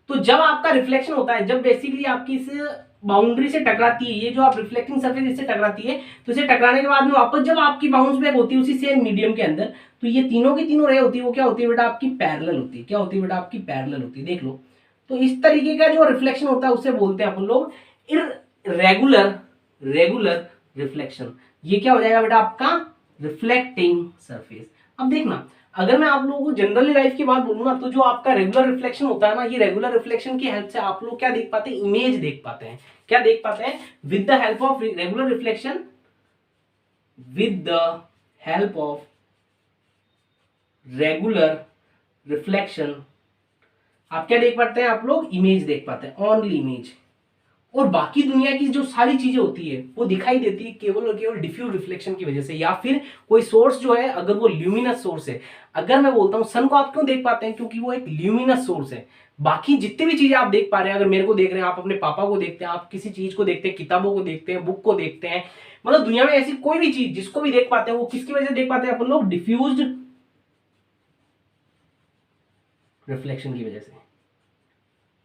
तो जब आपका रिफ्लेक्शन होता है, जब बेसिकली आपकी इस बाउंड्री से टकराती है, ये जो आप रिफ्लेक्टिंग सरफेस इससे टकराती है, तो इसे टकराने के बाद में वापस जब आपकी बाउंस बैक होती है उसी सेम मीडियम के अंदर, तो ये तीनों की तीनों रे होती है, वो क्या होती है बेटा आपकी, पैरेलल होती है। क्या होती है बेटा आपकी, पैरेलल होती है। देख लो, तो इस तरीके का जो रिफ्लेक्शन होता है उसे बोलते हैं अपन लोग इरेगुलर, रेगुलर रिफ्लेक्शन। ये क्या हो जाएगा बेटा आपका, रिफ्लेक्टिंग सरफेस। अब देखना, अगर मैं आप लोगों को जनरली लाइफ की बात बोलूं ना, तो जो आपका रेगुलर रिफ्लेक्शन होता है ना, ये रेगुलर रिफ्लेक्शन की हेल्प से आप लोग क्या देख पाते हैं, इमेज देख पाते हैं। क्या देख पाते हैं, with the help of regular reflection, with the help of regular reflection आप क्या देख पाते हैं, आप लोग इमेज देख पाते हैं, ओनली इमेज। और बाकी दुनिया की जो सारी चीजें होती है वो दिखाई देती है केवल और केवल डिफ्यूज रिफ्लेक्शन की वजह से, या फिर कोई सोर्स जो है अगर वो ल्यूमिनस सोर्स है। अगर मैं बोलता हूं सन को आप क्यों देख पाते हैं, क्योंकि वो एक ल्यूमिनस सोर्स है। बाकी जितनी भी चीजें आप देख पा रहे हैं, अगर मेरे को देख रहे हैं, आप अपने पापा को देखते हैं, आप किसी चीज को देखते हैं, किताबों को देखते हैं, बुक को देखते हैं, मतलब दुनिया में ऐसी कोई भी चीज जिसको भी देख पाते हैं, वो किसकी वजह से देख पाते हैं अपन लोग, डिफ्यूज्ड रिफ्लेक्शन की वजह से।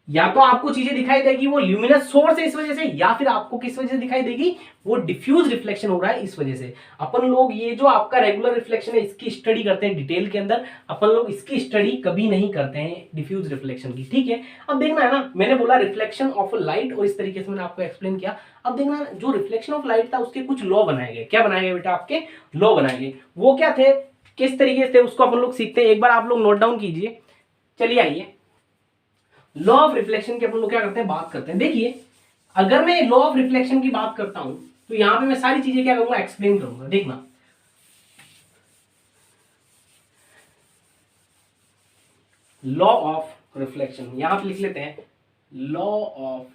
या तो आपको चीजें दिखाई देगी वो ल्यूमिनस सोर्स है इस वजह से, या फिर आपको किस वजह से दिखाई देगी, वो डिफ्यूज रिफ्लेक्शन हो रहा है इस वजह से। अपन लोग ये जो आपका रेगुलर रिफ्लेक्शन है इसकी स्टडी करते हैं डिटेल के अंदर, अपन लोग इसकी स्टडी कभी नहीं करते हैं डिफ्यूज रिफ्लेक्शन की, ठीक है। अब देखना है ना, मैंने बोला रिफ्लेक्शन ऑफ लाइट, और इस तरीके से मैंने आपको एक्सप्लेन किया। अब देखना, जो रिफ्लेक्शन ऑफ लाइट था उसके कुछ लॉ बनाए गए। क्या बनाए गए बेटा आपके, लॉ बनाए गए। वो क्या थे, किस तरीके से थे, उसको अपन लोग सीखते हैं। एक बार आप लोग नोट डाउन कीजिए। चलिए आइए, लॉ ऑफ रिफ्लेक्शन की अपन लोग क्या करते हैं, बात करते हैं। देखिए, अगर मैं लॉ ऑफ रिफ्लेक्शन की बात करता हूं तो यहां पे मैं सारी चीजें क्या करूंगा, एक्सप्लेन करूंगा। देखना, लॉ ऑफ रिफ्लेक्शन यहां पे लिख लेते हैं, law of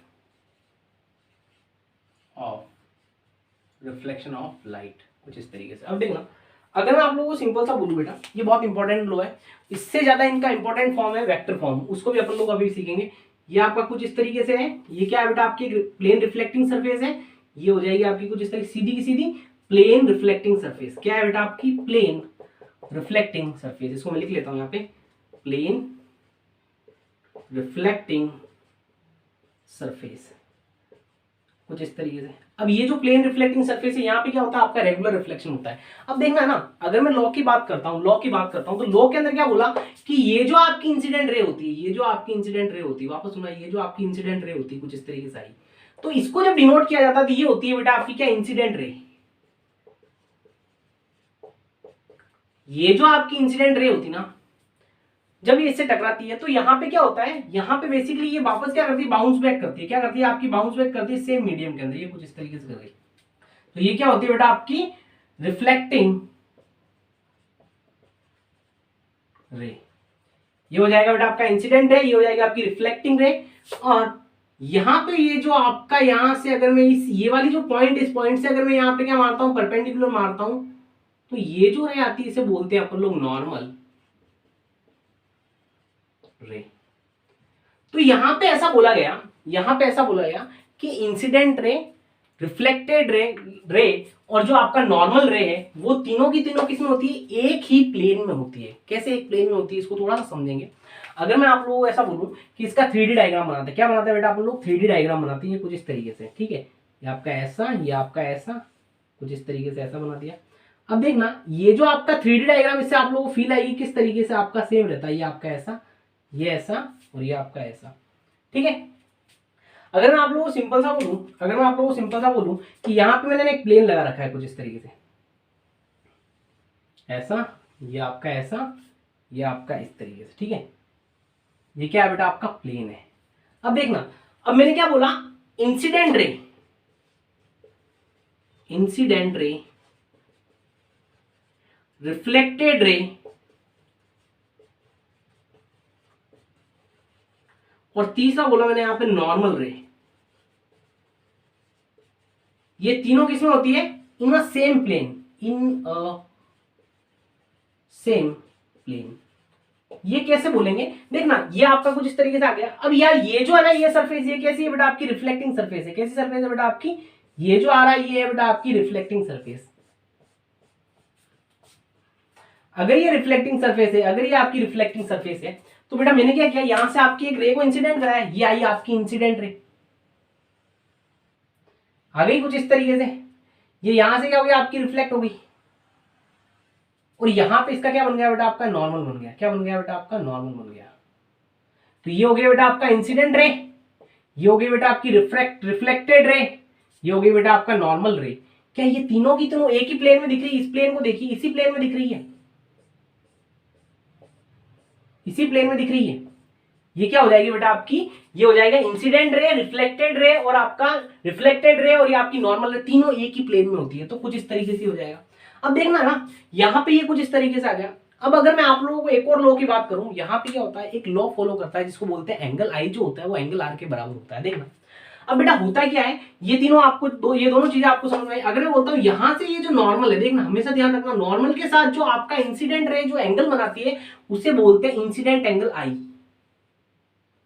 reflection of light, कुछ इस तरीके से। अब देखना, अगर मैं आप लोगों को सिंपल सा बोलूं बेटा, ये बहुत इंपॉर्टेंट लॉ है। इससे ज्यादा इनका इंपॉर्टेंट फॉर्म है वेक्टर फॉर्म, उसको भी अपन लोग अभी सीखेंगे। ये आपका कुछ इस तरीके से है, ये क्या है बेटा आपकी प्लेन रिफ्लेक्टिंग सरफेस है। ये हो जाएगी आपकी कुछ इस तरीके सीधी की सीधी प्लेन रिफ्लेक्टिंग सरफेस। क्या है बेटा आपकी, प्लेन रिफ्लेक्टिंग सरफेस। इसको मैं लिख लेता हूं यहाँ पे, प्लेन रिफ्लेक्टिंग सरफेस, कुछ इस तरीके से। अब ये जो प्लेन रिफ्लेक्टिंग सरफेस है, यहाँ पे क्या होता है, आपका रेगुलर रिफ्लेक्शन होता है। अब देखना है ना, अगर मैं लॉ की बात करता हूँ, लॉ की बात करता हूँ, तो लॉ के अंदर क्या बोला कि ये जो आपकी इंसिडेंट रे होती है, ये जो आपकी इंसिडेंट रे होती है, वापस सुना, ये जो आपकी इंसिडेंट रे होती है कुछ इस तरीके से आई, तो इसको जब डिनोट किया जाता है तो ये होती है बेटा आपकी क्या, इंसिडेंट रे। ये जो आपकी इंसिडेंट रे होती ना, जब ये इससे टकराती है तो यहाँ पे क्या होता है, यहाँ पे बेसिकली ये वापस क्या करती है, बाउंस बैक करती है। क्या करती है आपकी, बाउंस बैक करती है सेम मीडियम के अंदर, ये कुछ इस तरीके से कर रही है। तो ये क्या होती है बेटा आपकी, रिफ्लेक्टिंग रे। ये हो जाएगा बेटा आपका इंसिडेंट रे, ये हो जाएगा आपकी रिफ्लेक्टिंग रे। और यहाँ पे ये जो आपका, यहां से अगर मैं इस ये वाली जो पॉइंट, इस पॉइंट से अगर मैं यहाँ पे क्या मारता हूं, परपेंडिकुलर मारता हूं, तो ये जो रे आती है इसे बोलते हैं अपन लोग नॉर्मल रे। तो यहां पे ऐसा बोला गया, यहां पे ऐसा बोला गया कि इंसिडेंट रे, रिफ्लेक्टेड रे और जो आपका नॉर्मल रे है, वो तीनों की तीनों किसमें होती है, एक ही प्लेन में होती है। कैसे एक प्लेन में होती है, इसको थोड़ा सा समझेंगे। अगर मैं आप लोगों को ऐसा बोलूं कि इसका 3D डायग्राम बनाते हैं, क्या बनाते हैं बेटा आप लोग, 3D डायग्राम बनाते हैं कुछ इस तरीके से, ठीक है। ये आपका ऐसा, ये आपका ऐसा, कुछ इस तरीके से ऐसा बना दिया। अब देखना, ये जो आपका 3D डायग्राम, इससे आप लोगों को फील आएगी किस तरीके से आपका सेम रहता है। ये आपका ऐसा, ये ऐसा और ये आपका ऐसा, ठीक है। अगर मैं आप लोगों को सिंपल सा बोलूं, अगर मैं आप लोगों को सिंपल सा बोलूं कि यहां पे मैंने एक प्लेन लगा रखा है कुछ इस तरीके से, ऐसा, ये आपका ऐसा, ये आपका इस तरीके से, ठीक है। ये क्या है बेटा आपका प्लेन है। अब देखना, अब मैंने क्या बोला, incident ray, incident ray, reflected ray और तीसरा बोला मैंने यहां पे नॉर्मल रे। ये तीनों किसमें होती है? In a same plane, in a same plane. ये कैसे बोलेंगे? देखना, ये आपका कुछ इस तरीके से आ गया। अब यार ये जो है ना, ये सरफेस ये कैसी है बेटा? आपकी रिफ्लेक्टिंग सरफेस है। कैसी सरफेस है बेटा आपकी? ये जो आ रहा है ये है बेटा आपकी रिफ्लेक्टिंग सरफेस। अगर ये रिफ्लेक्टिंग सरफेस है, अगर ये आपकी रिफ्लेक्टिंग सरफेस है, तो बेटा मैंने क्या किया, यहां से आपकी एक रे को इंसिडेंट कराया, ये आई आपकी इंसिडेंट रे, आ गई कुछ इस तरीके से। ये यहां से क्या हो गया? आपकी रिफ्लेक्ट हो गई, और यहां पे इसका क्या बन गया बेटा? आपका नॉर्मल बन गया। क्या बन गया बेटा? आपका नॉर्मल बन गया। तो ये हो गया बेटा आपका इंसिडेंट रे, ये हो गई बेटा आपकी रिफ्लेक्टेड रे, ये हो गई बेटा आपका नॉर्मल रे। क्या ये तीनों की तीनों एक ही प्लेन में दिख रही है? इस प्लेन को देखिए, इसी प्लेन में दिख रही है, इसी प्लेन में दिख रही है। ये क्या हो जाएगी बेटा आपकी? ये हो जाएगा इंसिडेंट रे, रिफ्लेक्टेड रे, और आपका रिफ्लेक्टेड रे, और ये आपकी नॉर्मल रे, तीनों एक ही प्लेन में होती है। तो कुछ इस तरीके से हो जाएगा। अब देखना ना, यहाँ पे ये कुछ इस तरीके से आ गया। अब अगर मैं आप लोगों को एक और लॉ की बात करूं, यहाँ पे क्या होता है, एक लॉ फॉलो करता है जिसको बोलते हैं एंगल आई, जो होता है वो एंगल आर के बराबर होता है। देखना, अब बेटा होता क्या है, ये तीनों आपको ये दोनों चीजें आपको समझ में आई। अगर मैं बोलता हूँ यहां से ये जो नॉर्मल है, देखना हमेशा ध्यान रखना, नॉर्मल के साथ जो आपका इंसिडेंट रे जो एंगल बनाती है उसे बोलते हैं इंसिडेंट एंगल आई।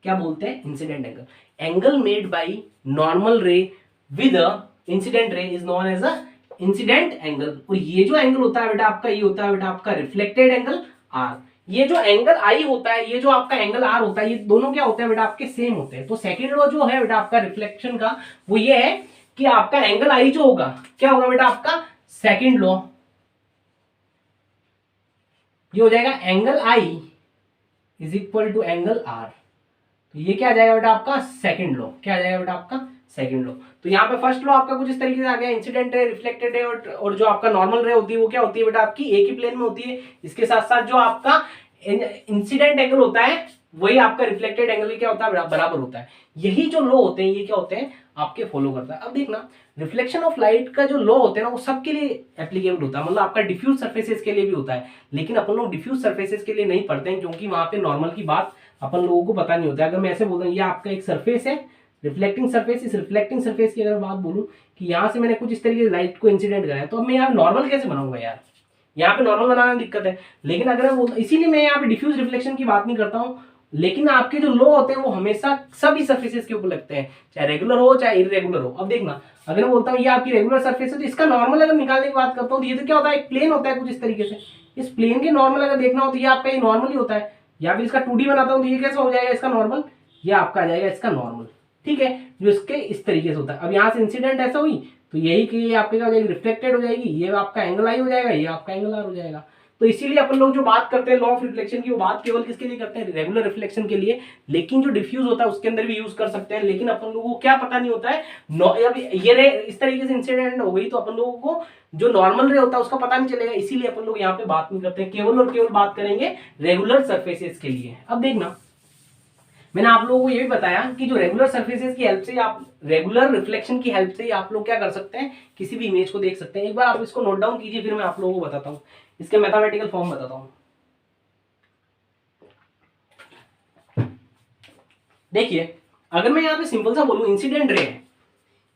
क्या बोलते हैं? Incident angle. Angle made by normal ray with incident ray is known as a incident angle. और ये जो एंगल होता है बेटा आपका, ये होता है बेटा आपका रिफ्लेक्टेड एंगल आर। ये जो एंगल आई होता है, ये जो आपका एंगल आर होता है, ये दोनों क्या होते हैं बेटा आपके? सेम होते हैं। तो सेकंड लॉ जो है बेटा आपका रिफ्लेक्शन का, वो ये है कि आपका एंगल आई जो होगा, क्या होगा बेटा आपका? सेकंड लॉ, ये हो जाएगा angle I is equal to angle R. तो ये क्या आ जाएगा बेटा आपका? Second law. क्या आ जाएगा बेटा आपका? Second law. तो यहाँ पे फर्स्ट लॉ आपका कुछ इस तरीके से आ गया, इंसिडेंट रे, रिफ्लेक्टेड रे, और जो आपका नॉर्मल रे होती है वो क्या होती है बेटा आपकी? एक ही प्लेन में होती है। इसके साथ साथ जो आपका इंसिडेंट एंगल होता है वही आपका रिफ्लेक्टेड एंगल क्या होता है? बराबर होता है। यही जो लॉ होते हैं ये क्या होते हैं? आपके फॉलो करता है। अब देखना, रिफ्लेक्शन ऑफ लाइट का जो लॉ होता है ना, वो सबके लिए एप्लीकेबल होता है। मतलब आपका डिफ्यूज सर्फेसेस के लिए भी होता है, लेकिन अपन लोग डिफ्यूज सर्फेसेस के लिए नहीं पढ़ते हैं, क्योंकि वहां पे नॉर्मल की बात अपन लोगों को पता नहीं होता है। अगर मैं ऐसे बोलता हूँ ये आपका एक सरफेस है, रिफ्लेक्टिंग सरफेस, इस रिफ्लेक्टिंग सरफेस की अगर बात बोलूं कि यहाँ से मैंने कुछ इस तरीके से लाइट को इंसिडेंट कराया, तो अब मैं यहाँ नॉर्मल कैसे बनाऊंगा यार? यहाँ पे नॉर्मल बनाना दिक्कत है। लेकिन अगर मैं इसीलिए मैं यहाँ पे डिफ्यूज रिफ्लेक्शन की बात नहीं करता हूँ। लेकिन आपके जो लॉ होते हैं वो हमेशा सभी सर्फेसेस के ऊपर लगते हैं, चाहे रेगुलर हो चाहे इरेगुलर हो। अब देखना, अगर मैं बोलता हूँ ये आपकी रेगुलर सर्फेस है, तो इसका नॉर्मल अगर निकालने की बात करता हूँ तो ये तो क्या होता है? एक प्लेन होता है कुछ इस तरीके से। इस प्लेन के नॉर्मल अगर देखना हो तो ये आपका ये नॉर्मल ही होता है। या फिर इसका 2D बनाता हूँ तो ये कैसा हो जाएगा इसका नॉर्मल? ये आपका आ जाएगा इसका नॉर्मल, ठीक है, जो इसके इस तरीके से होता है। अब यहाँ से इंसिडेंट ऐसा हुई तो यही कि ये आपके क्या हो जाएगी? रिफ्लेक्टेड हो जाएगी। ये आपका एंगल आई हो जाएगा, ये आपका एंगल आर हो जाएगा। तो इसीलिए अपन लोग जो बात करते हैं लॉ ऑफ रिफ्लेक्शन की, वो बात केवल किसके लिए करते हैं? रेगुलर रिफ्लेक्शन के लिए। लेकिन जो डिफ्यूज होता है उसके अंदर भी यूज कर सकते हैं। लेकिन अपन लोगों को क्या पता नहीं होता है, अब ये रे इस तरीके से इंसिडेंट हो गई तो अपन लोगों को जो नॉर्मल रे होता है उसका पता नहीं चलेगा। इसीलिए अपन लोग यहाँ पे बात नहीं करते, केवल और केवल बात करेंगे रेगुलर सर्फेसेस के लिए। अब देखना, मैंने आप लोगों को ये भी बताया कि जो रेगुलर सर्फेसेस की हेल्प से, आप रेगुलर रिफ्लेक्शन की हेल्प से आप लोग क्या कर सकते हैं? किसी भी इमेज को देख सकते हैं। एक बार आप इसको नोट डाउन कीजिए, फिर मैं आप लोगों को बताता हूँ, इसके मैथमेटिकल फॉर्म बताता हूँ। देखिए, अगर मैं यहाँ पे सिंपल सा बोलूं इंसिडेंट रे है,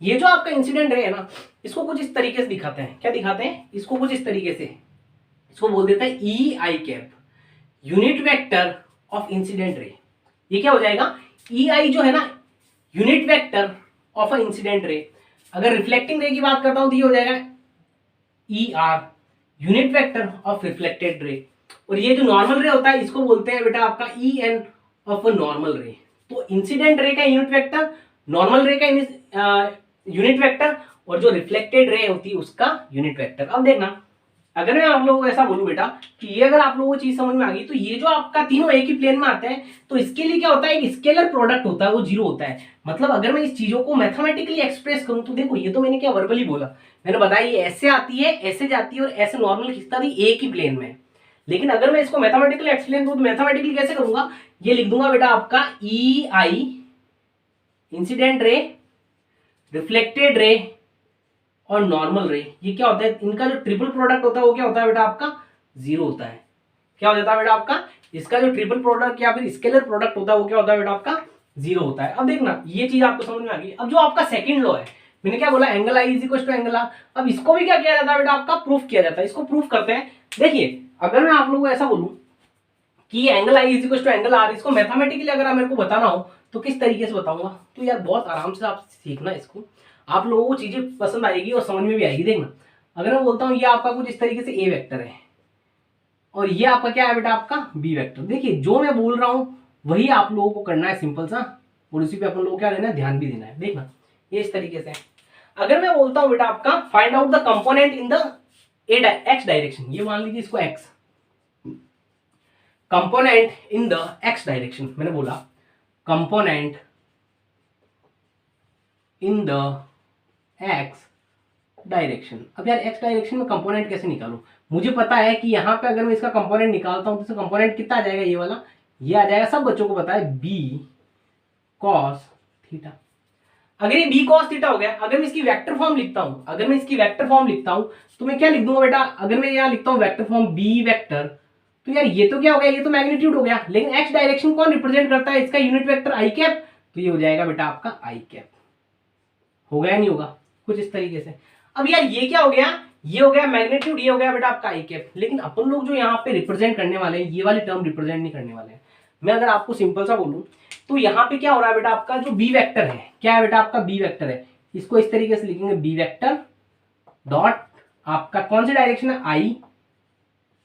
ये जो आपका इंसिडेंट रे है ना, इसको कुछ इस तरीके से दिखाते हैं। क्या दिखाते हैं? इसको कुछ इस तरीके से, इसको बोल देते हैं E I cap, unit vector of incident ray. ये क्या हो जाएगा? ई आई जो है ना, unit vector of a incident ray. अगर रिफ्लेक्टिंग रे की बात करता हूं तो ये हो जाएगा E R, unit vector of reflected ray. और ये जो नॉर्मल रे होता है इसको बोलते हैं बेटा आपका E N of a normal ray. तो इंसिडेंट रे का यूनिट वेक्टर, नॉर्मल रे का यूनिट वेक्टर, और जो रिफ्लेक्टेड रे होती है उसका यूनिट वेक्टर। अब देखना, अगर मैं आप लोगों को ऐसा बोलूं बेटा कि ये अगर आप लोगों को चीज समझ में आ गई, तो ये जो आपका तीनों एक ही प्लेन में आते हैं, तो इसके लिए क्या होता है? एक स्केलर प्रोडक्ट होता है, वो जीरो होता है। मतलब अगर मैं इस चीजों को मैथमेटिकली एक्सप्रेस करूं तो देखो, ये तो मैंने क्या वर्बली बोला, मैंने बताया ये ऐसे आती है, ऐसे जाती है, और ऐसे नॉर्मल खिंचता थी एक ही प्लेन में। लेकिन अगर मैं इसको मैथमेटिकली एक्सप्लेन करूं तो मैथमेटिकली कैसे करूंगा? ये लिख दूंगा बेटा आपका ई आई इंसिडेंट रे, रिफ्लेक्टेड रे और नॉर्मल रे। ये क्या होता है? इनका जो ट्रिपल प्रोडक्ट होता है वो क्या होता है बेटा आपका? जीरो होता है। क्या हो जाता है बेटा आपका? इसका जो ट्रिपल प्रोडक्ट या फिर स्केलर प्रोडक्ट होता है वो क्या होता है बेटा आपका? जीरो होता है। अब देखना, ये चीज आपको समझ में आ गई। अब जो आपका सेकंड लॉ है, मैंने क्या बोला, angle I is equal to angle R. अब इसको भी क्या किया जाता है बेटा आपका, प्रूफ किया जाता है। इसको प्रूफ करते हैं। देखिए अगर मैं आप लोगों को ऐसा बोलूं कि angle I is equal to angle R, इसको मैथमेटिकली अगर मेरे को बताना हो तो किस तरीके से बताऊंगा, तो यार बहुत आराम से आप सीखना इसको, आप लोगों को चीजें पसंद आएगी और समझ में भी आएगी। देखना अगर मैं बोलता हूँ ये आपका कुछ इस तरीके से ए वेक्टर है और ये आपका क्या है बेटा आपका बी वेक्टर, देखिए जो मैं बोल रहा हूं वही आप लोगों को करना है सिंपल सा, और उसी पे अपन लोगों को क्या देना है, ध्यान भी देना है। देखना ये इस तरीके से, अगर मैं बोलता हूं बेटा आपका find out the component in the X direction, ये मान लीजिए इसको x, component in the X direction, मैंने बोला component in the X direction. अब यार एक्स डायरेक्शन में कंपोनेंट कैसे निकालूं, मुझे पता है कि यहाँ पे अगर मैं इसका कंपोनेंट निकालता हूं तो इसका कंपोनेंट कितना आ जाएगा, ये वाला, ये आ जाएगा, सब बच्चों को पता है बी कॉस थीटा। अगर ये बी कॉस थीटा हो गया, अगर मैं इसकी वेक्टर फॉर्म लिखता हूं, अगर मैं इसकी वेक्टर फॉर्म लिखता हूं तो मैं क्या लिख दूंगा बेटा, अगर मैं यहाँ लिखता हूँ वेक्टर फॉर्म बी वेक्टर, तो यार ये तो क्या हो गया, ये तो मैग्नीट्यूड हो गया, लेकिन एक्स डायरेक्शन कौन रिप्रेजेंट करता है, इसका यूनिट वेक्टर आई कैप, तो ये हो जाएगा बेटा आपका आई कैप। हो गया नहीं होगा, कुछ इस तरीके से। अब यार ये क्या हो गया, ये हो गया मैग्नीट्यूड, ये हो गया बेटा आपका आई कैप, लेकिन अपन लोग जो यहाँ पे रिप्रेजेंट करने वाले हैं ये वाली टर्म रिप्रेजेंट नहीं करने वाले हैं। मैं अगर आपको सिंपल सा बोलूं तो यहाँ पे क्या हो रहा है बेटा, आपका जो बी वेक्टर है, क्या है बेटा आपका बी वेक्टर है, इसको इस तरीके से लिखेंगे बी वेक्टर डॉट आपका कौन सी डायरेक्शन है, आई,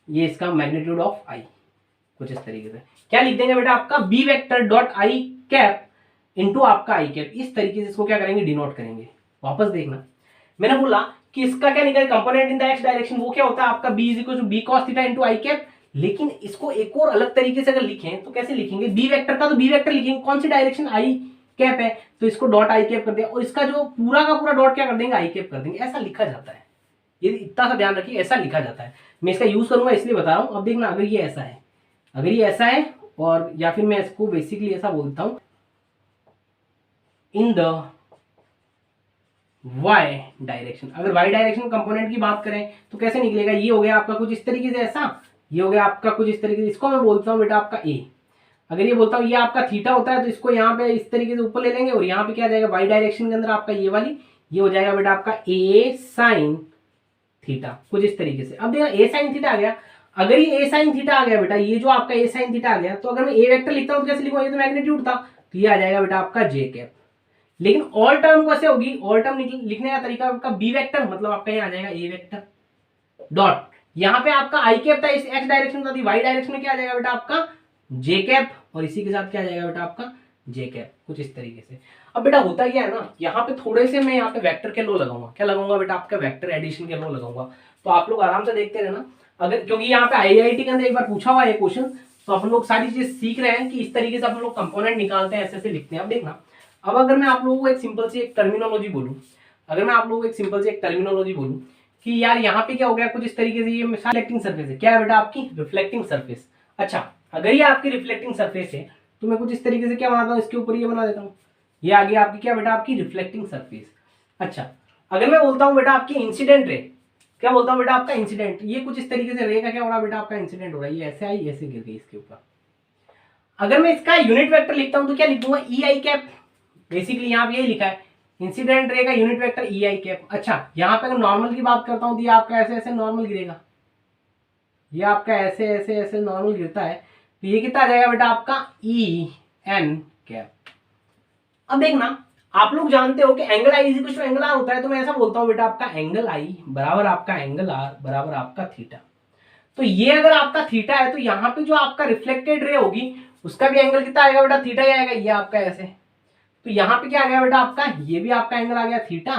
ये इसका मैग्नीट्यूड ऑफ आई, कुछ इस तरीके से क्या लिख देंगे बेटा आपका B vector dot I cap into आपका आई कैप, इस तरीके से इसको क्या करेंगे, डिनोट करेंगे। वापस देखना, मैंने बोला कि इसका क्या निकले component in the X direction, वो क्या होता है आपका B is equal to B cos theta into I cap, लेकिन इसको एक और अलग तरीके से अगर लिखें तो कैसे लिखेंगे, बी वेक्टर का तो बी वेक्टर लिखेंगे, कौन सी डायरेक्शन आई कैप है, तो इसको डॉट आई कैप कर दिया, और इसका जो पूरा का पूरा डॉट क्या कर देंगे, आई कैप कर देंगे। ऐसा लिखा जाता है, ये इतना सा ध्यान रखिए, ऐसा लिखा जाता है। मैं इसका यूज करूंगा इसलिए बता रहा हूं। अब देखना अगर ये ऐसा है, अगर ये ऐसा है, और या फिर मैं इसको बेसिकली ऐसा बोलता हूं इन द वाई डायरेक्शन, अगर वाई डायरेक्शन कंपोनेंट की बात करें तो कैसे निकलेगा, ये हो गया आपका कुछ इस तरीके से ऐसा, ये हो गया आपका कुछ इस तरीके से, इसको मैं बोलता हूँ बेटा आपका ए। अगर ये बोलता हूँ ये आपका थीटा होता है तो इसको यहाँ पे इस तरीके से ऊपर ले लेंगे, और यहाँ पे क्या जाएगा वाई डायरेक्शन के अंदर आपका ये वाली, ये हो जाएगा बेटा आपका ए साइन थीटा, कुछ इस तरीके से। अब देखना ए साइन थीटा आ गया, अगर ये ए साइन थीटा आ गया बेटा, ये जो आपका ए साइन थीटा आ गया, तो अगर मैं ए वेक्टर लिखता हूँ तो कैसे लिखूंगा, ये तो मैग्नीट्यूड था, तो ये आ जाएगा बेटा आपका जे कैप। लेकिन ऑल टर्म कैसे होगी, ऑल टर्म लिखने का तरीका आपका बी वेक्टर, मतलब आपका यहाँ आ जाएगा ए वेक्टर डॉट, यहाँ पे आपका आई कैप था, इस एक्स डायरेक्शन था, वाई डायरेक्शन में क्या आ जाएगा बेटा आपका जे कैप, और इसी के साथ क्या आ जाएगा बेटा आपका जे कैप, कुछ इस तरीके से। अब बेटा होता क्या है ना, यहाँ पे थोड़े से मैं यहाँ पे वेक्टर के लो लगाऊंगा, क्या लगाऊंगा बेटा आपका वेक्टर एडिशन के लो लगाऊंगा, तो आप लोग आराम से देखते रहना। अगर क्योंकि यहाँ पे आईआईटी के अंदर एक बार पूछा हुआ है क्वेश्चन, तो अपन लोग सारी चीज सीख रहे हैं कि इस तरीके से अपन लोग कंपोनेंट निकालते हैं, ऐसे ऐसे लिखते हैं। अब देखना, अब अगर मैं आप लोगों को एक सिंपल सी एक टर्मिनोलॉजी बोलूं, अगर मैं आप लोगों को एक सिंपल सी एक टर्मिनोलॉजी बोलूं कि यार यहाँ पे क्या हो गया, कुछ इस तरीके से, ये रिफ्लेक्टिंग सरफेस है, क्या है बेटा आपकी रिफ्लेक्टिंग सरफेस। अच्छा, अगर ये आपकी रिफ्लेक्टिंग सरफेस है तो मैं कुछ इस तरीके से क्या बनाता हूँ, इसके ऊपर ये बना देता हूँ, ये आ गया आपकी क्या बेटा आपकी रिफ्लेक्टिंग सरफेस। अच्छा, अगर मैं बोलता हूँ बेटा आपकी इंसिडेंट रे, क्या बोलता हूँ बेटा आपका इंसिडेंट, ये कुछ इस तरीके से रे का क्या हो रहा है बेटा आपका इंसिडेंट हो रहा है, ये ऐसे आई ऐसे गिर गई इसके ऊपर। अगर मैं इसका यूनिट वेक्टर लिखता हूँ तो क्या लिखूंगा, ई आई कैप, बेसिकली यहाँ पे यही लिखा है इंसिडेंट रे का unit vector E I cap. अच्छा, यहाँ पे अगर नॉर्मल की बात करता हूँ तो ये आपका ऐसे ऐसे नॉर्मल गिरेगा, ये आपका ऐसे ऐसे ऐसे नॉर्मल गिरता है, तो ये कितना आ जाएगा बेटा आपका ई एन कैप। अब देखना, आप लोग जानते हो कि angle I is equal to angle R होता है, तो मैं ऐसा बोलता हूँ बेटा आपका एंगल आई बराबर आपका एंगल आर बराबर आपका थीटा। तो ये अगर आपका थीटा है तो यहाँ पे जो आपका रिफ्लेक्टेड रे होगी उसका भी एंगल कितना आएगा बेटा, थीटा ही आएगा, ये आपका ऐसे, तो यहाँ पे क्या आ गया बेटा आपका, ये भी आपका एंगल आ गया थीटा,